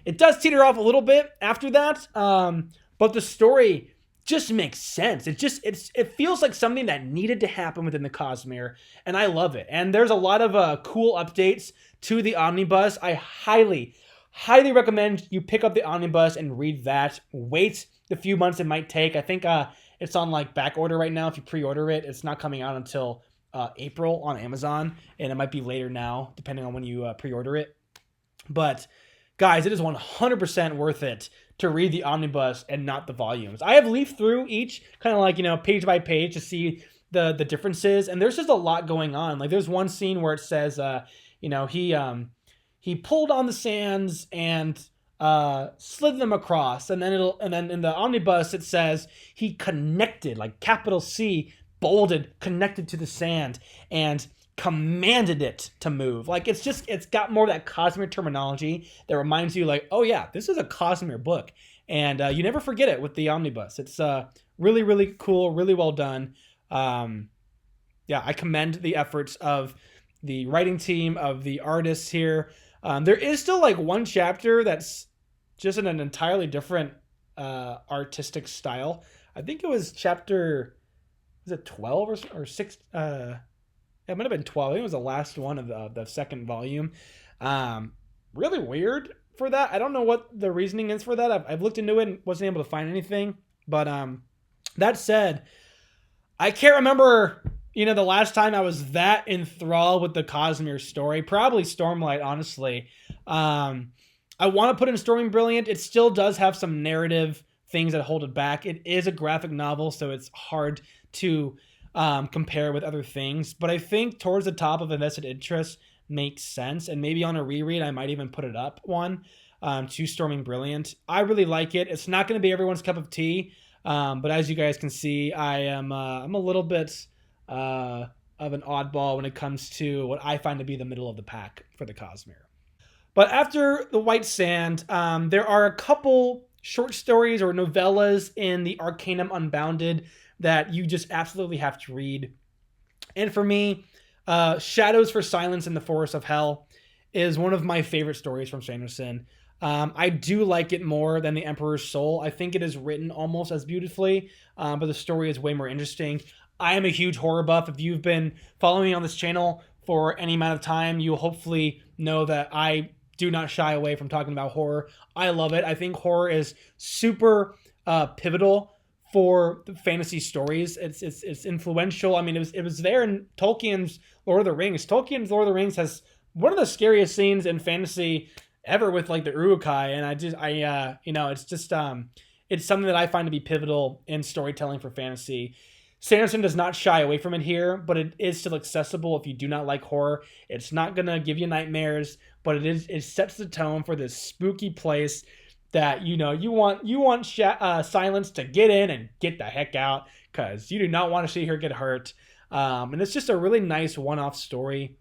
It does teeter off a little bit after that, but the story just makes sense. It feels like something that needed to happen within the Cosmere, and I love it. And there's a lot of cool updates to the Omnibus. I highly recommend you pick up the Omnibus and read that. Wait the few months it might take. I think it's on like back order right now. If you pre-order it, it's not coming out until April on Amazon, and it might be later now depending on when you pre-order it. But guys, it is 100% worth it to read the Omnibus and not the volumes. I have leafed through each kind of like, page by page to see the differences, and there's just a lot going on. Like there's one scene where it says he pulled on the sands and slid them across, and then in the Omnibus it says he connected, like capital C bolded, connected to the sand and commanded it to move. Like it's got more of that Cosmere terminology that reminds you like, oh yeah, this is a Cosmere book, and you never forget it with the Omnibus. It's really, really cool, really well done. I commend the efforts of the writing team, of the artists here. There is still like one chapter that's just in an entirely different artistic style. I think it was chapter, was it 12 or 6? It might have been 12. I think it was the last one of the second volume. Really weird for that. I don't know what the reasoning is for that. I've looked into it and wasn't able to find anything. But that said, I can't remember, the last time I was that enthralled with the Cosmere story. Probably Stormlight, honestly. I want to put in Storming Brilliant. It still does have some narrative things that hold it back. It is a graphic novel, so it's hard to compare with other things. But I think Towards the Top of Invested Interest makes sense. And maybe on a reread, I might even put it up one to Storming Brilliant. I really like it. It's not going to be everyone's cup of tea. But as you guys can see, I'm a little bit of an oddball when it comes to what I find to be the middle of the pack for the Cosmere. But after the White Sand, there are a couple short stories or novellas in the Arcanum Unbounded that you just absolutely have to read. And for me, Shadows for Silence in the Forest of Hell is one of my favorite stories from Sanderson. I do like it more than The Emperor's Soul. I think it is written almost as beautifully, but the story is way more interesting. I am a huge horror buff. If you've been following me on this channel for any amount of time, you'll hopefully know that I do not shy away from talking about horror. I love it. I think horror is super pivotal for the fantasy stories. It's influential. I mean, it was there in Tolkien's Lord of the Rings. Tolkien's Lord of the Rings has one of the scariest scenes in fantasy ever with like the Uruk-hai, and it's something that I find to be pivotal in storytelling for fantasy. Sanderson does not shy away from it here, but it is still accessible if you do not like horror. It's not gonna give you nightmares, but it sets the tone for this spooky place that you want Silence to get in and get the heck out, because you do not want to see her get hurt. And it's just a really nice one-off story.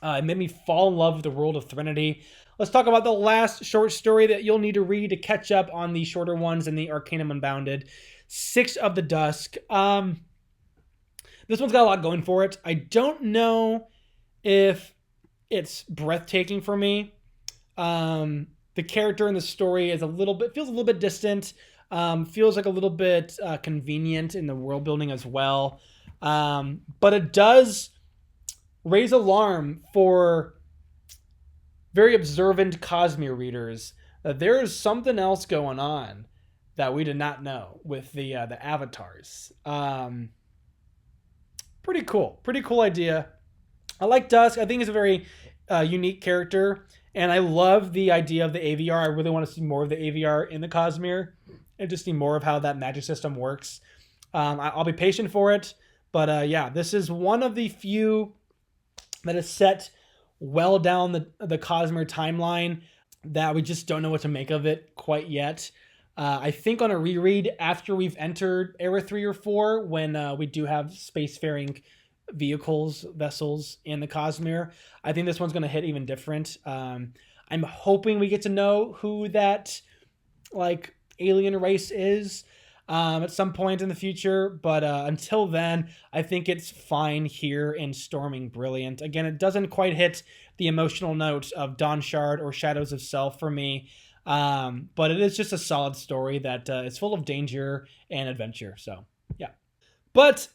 It made me fall in love with the world of Threnody. Let's talk about the last short story that you'll need to read to catch up on the shorter ones in the Arcanum Unbounded. 6 of the Dusk. This one's got a lot going for it. I don't know if it's breathtaking for me. The character in the story feels a little bit distant. Feels like a little bit convenient in the world building as well. But it does raise alarm for very observant Cosmere readers that there is something else going on that we did not know with the avatars. Pretty cool idea. I like Dusk. I think he's a very unique character, and I love the idea of the AVR. I really want to see more of the AVR in the Cosmere and just see more of how that magic system works. I'll be patient for it, but this is one of the few that is set well down the Cosmere timeline that we just don't know what to make of it quite yet. I think on a reread after we've entered Era 3 or 4, when we do have spacefaring vessels in the Cosmere, I think this one's going to hit even different. I'm hoping we get to know who that like alien race is at some point in the future, but until then, I think it's fine here in Storming Brilliant. Again, it doesn't quite hit the emotional note of Dawnshard or Shadows of Self for me, but it is just a solid story that is full of danger and adventure. So yeah, but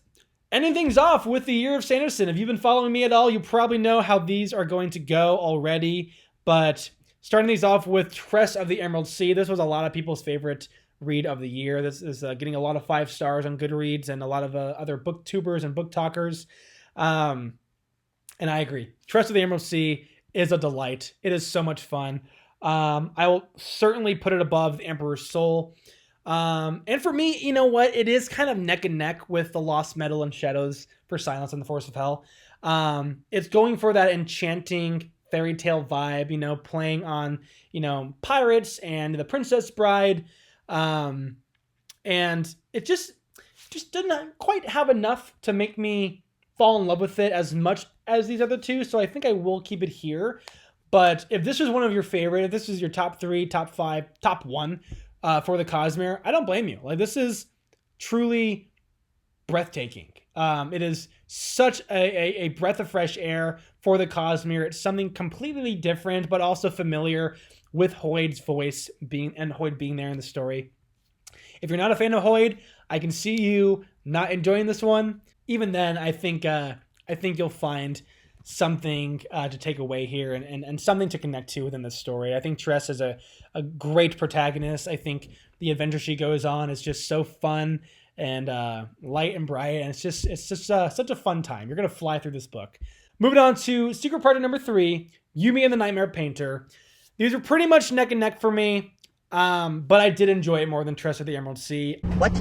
ending things off with the Year of Sanderson. If you've been following me at all, you probably know how these are going to go already, but starting these off with Tress of the Emerald Sea. This was a lot of people's favorite read of the year. This is getting a lot of 5 stars on Goodreads and a lot of other booktubers and book talkers. And I agree. Tress of the Emerald Sea is a delight. It is so much fun. I will certainly put it above the Emperor's Soul. And for me, you know what? It is kind of neck and neck with the Lost Metal and Shadows for Silence and the Force of Hell. It's going for that enchanting fairy tale vibe, playing on, pirates and the Princess Bride. And it just didn't quite have enough to make me fall in love with it as much as these other two. So I think I will keep it here. But if this is one of your favorite, if this is your top 3, top 5, top 1 for the Cosmere, I don't blame you. Like, this is truly breathtaking. It is such a breath of fresh air for the Cosmere. It's something completely different, but also familiar with Hoyd's voice being there in the story. If you're not a fan of Hoyd, I can see you not enjoying this one. Even then, I think you'll find something to take away here and something to connect to within the story. I think Tress is a great protagonist. I think the adventure she goes on is just so fun and light and bright, and it's just such a fun time. You're gonna fly through this book. Moving on to Secret Project number 3, Yumi and the Nightmare Painter. These are pretty much neck and neck for me, but I did enjoy it more than Tress of the Emerald Sea. What?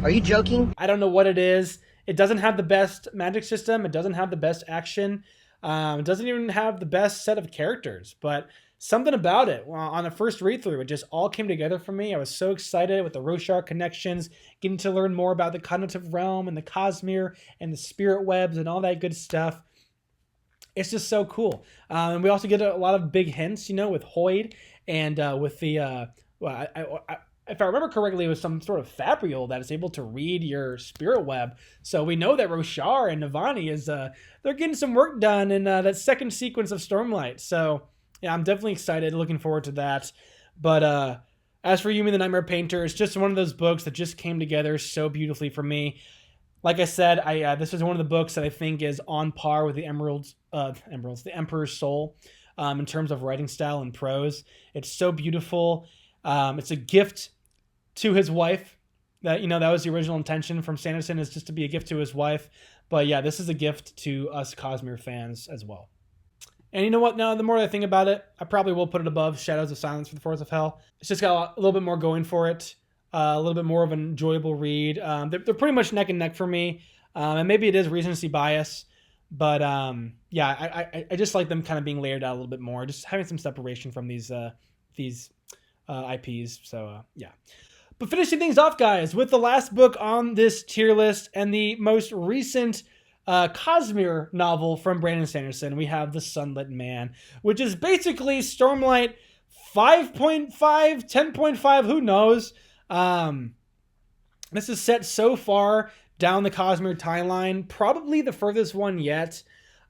Are you joking? I don't know what it is. It doesn't have the best magic system. It doesn't have the best action. It doesn't even have the best set of characters, but something about it on the first read through, it just all came together for me. I was so excited with the Roshar connections, getting to learn more about the cognitive realm and the Cosmere and the spirit webs and all that good stuff. It's just so cool. And we also get a lot of big hints, with Hoyd and with the, if I remember correctly, it was some sort of fabrial that is able to read your spirit web. So we know that Roshar and Navani they're getting some work done in that second sequence of Stormlight. So yeah, I'm definitely excited, looking forward to that. But as for Yumi the Nightmare Painter, it's just one of those books that just came together so beautifully for me. Like I said, this is one of the books that I think is on par with the the Emperor's Soul in terms of writing style and prose. It's so beautiful. It's a gift to his wife. That was the original intention from Sanderson, is just to be a gift to his wife. But yeah, this is a gift to us Cosmere fans as well. And you know what? Now, the more I think about it, I probably will put it above Shadows of Silence for the Force of Hell. It's just got a little bit more going for it. A little bit more of an enjoyable read. They're pretty much neck and neck for me. And maybe it is recency bias. But yeah, I just like them kind of being layered out a little bit more. Just having some separation from these IPs. So yeah. But finishing things off, guys, with the last book on this tier list and the most recent Cosmere novel from Brandon Sanderson, we have The Sunlit Man, which is basically Stormlight 5.5, 10.5, who knows? This is set so far down the Cosmere timeline, probably the furthest one yet.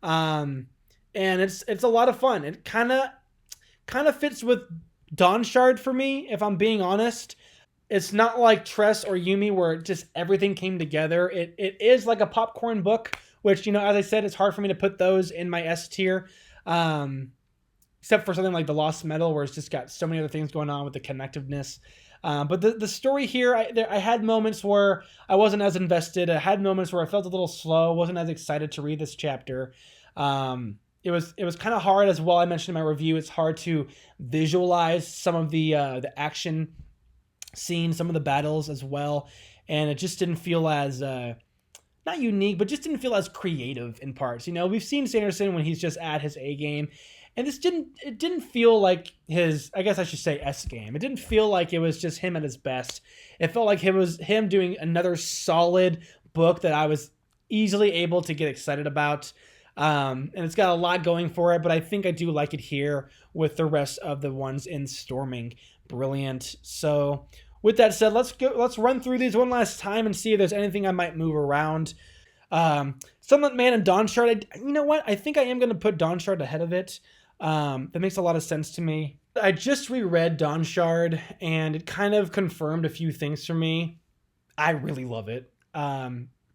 And it's a lot of fun. It kind of fits with Dawnshard for me, if I'm being honest. It's not like Tress or Yumi where just everything came together. It is like a popcorn book, which, as I said, it's hard for me to put those in my S tier. Except for something like The Lost Metal, where it's just got so many other things going on with the connectiveness. But the story here, I had moments where I wasn't as invested. I had moments where I felt a little slow, wasn't as excited to read this chapter. It was kind of hard as well. I mentioned in my review, it's hard to visualize some of the action scenes, some of the battles as well. And it just didn't feel as, not unique, but just didn't feel as creative in parts. We've seen Sanderson when he's just at his A game. And it didn't feel like his, I guess I should say, S game. It didn't feel like it was just him at his best. It felt like it was him doing another solid book that I was easily able to get excited about. And it's got a lot going for it, but I think I do like it here with the rest of the ones in Storming. Brilliant. So with that said, let's run through these one last time and see if there's anything I might move around. Sunlit Man and Dawnshard. You know what? I think I am going to put Dawnshard ahead of it. That makes a lot of sense to me. I just reread Dawnshard and it kind of confirmed a few things for me. I really love it.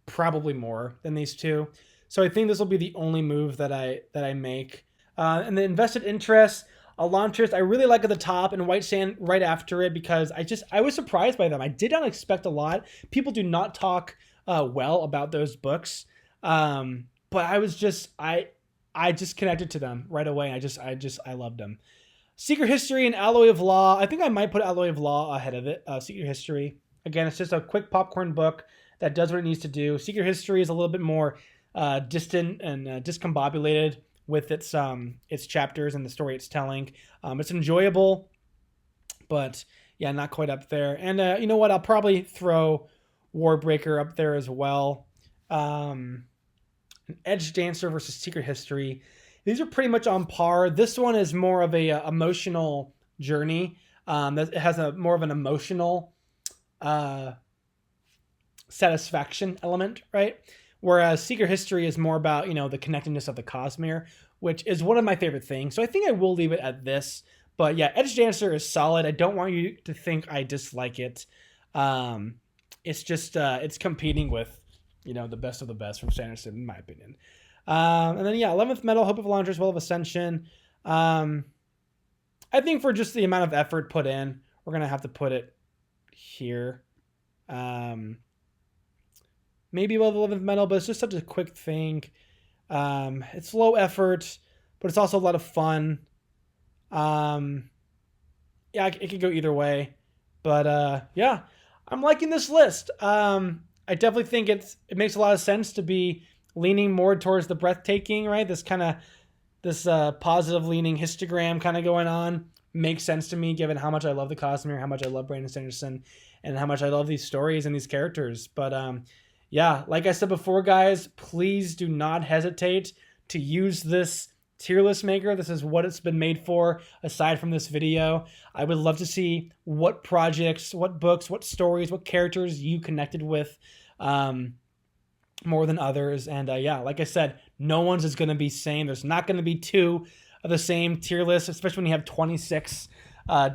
Probably more than these two. So I think this will be the only move that I make. And the invested interest, Elantris, I really like at the top and White Sand right after it because I was surprised by them. I did not expect a lot. People do not talk well about those books. But I just connected to them right away. I loved them. Secret History and Alloy of Law. I think I might put Alloy of Law ahead of it. Secret History. Again, it's just a quick popcorn book that does what it needs to do. Secret History is a little bit more distant and discombobulated with its chapters and the story it's telling. It's enjoyable, but yeah, not quite up there. And you know what? I'll probably throw Warbreaker up there as well. An Edgedancer versus Secret History. These are pretty much on par. This one is more of a emotional journey. It has more of an emotional satisfaction element, right? Whereas Secret History is more about, the connectedness of the Cosmere, which is one of my favorite things. So I think I will leave it at this. But yeah, Edgedancer is solid. I don't want you to think I dislike it. It's just, it's competing with, the best of the best from Sanderson, in my opinion. And then, yeah, 11th Metal, Hope of Elantris, Well of Ascension. I think for just the amount of effort put in, we're going to have to put it here. Maybe Well of 11th Metal, but it's just such a quick thing. It's low effort, but it's also a lot of fun. Yeah, it could go either way. But, yeah, I'm liking this list. I definitely think it makes a lot of sense to be leaning more towards the breathtaking, right? This positive leaning histogram kind of going on makes sense to me given how much I love the Cosmere, how much I love Brandon Sanderson, and how much I love these stories and these characters. But yeah, like I said before, guys, please do not hesitate to use this tier list maker. This is what it's been made for, aside from this video. I would love to see what projects, what books, what stories, what characters you connected with more than others. And yeah, like I said, no one's is going to be same. There's not going to be two of the same tier list, especially when you have 26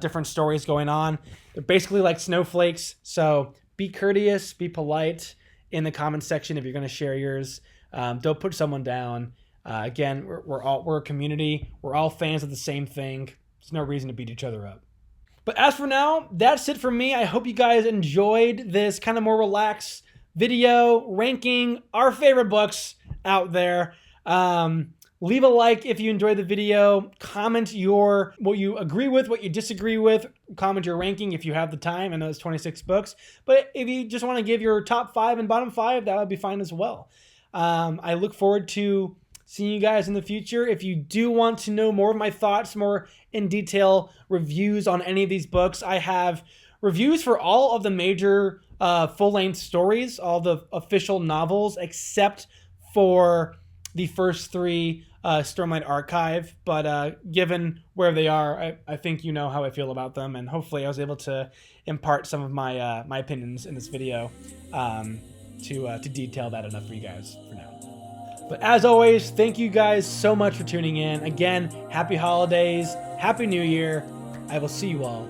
different stories going on. They're basically like snowflakes. So be courteous, be polite in the comment section if you're going to share yours. Don't put someone down. Again, we're a community. We're all fans of the same thing. There's no reason to beat each other up. But as for now, that's it for me. I hope you guys enjoyed this kind of more relaxed video ranking our favorite books out there. Leave a like if you enjoyed the video. Comment what you agree with, what you disagree with. Comment your ranking if you have the time. I know it's 26 books. But if you just want to give your top 5 and bottom 5, that would be fine as well. I look forward to seeing you guys in the future. If you do want to know more of my thoughts, more in detail reviews on any of these books, I have reviews for all of the major full-length stories, all the official novels, except for the first 3 Stormlight Archive. But given where they are, I think you know how I feel about them, and hopefully I was able to impart some of my my opinions in this video to detail that enough for you guys for now. But as always, thank you guys so much for tuning in. Again, happy holidays, happy new year. I will see you all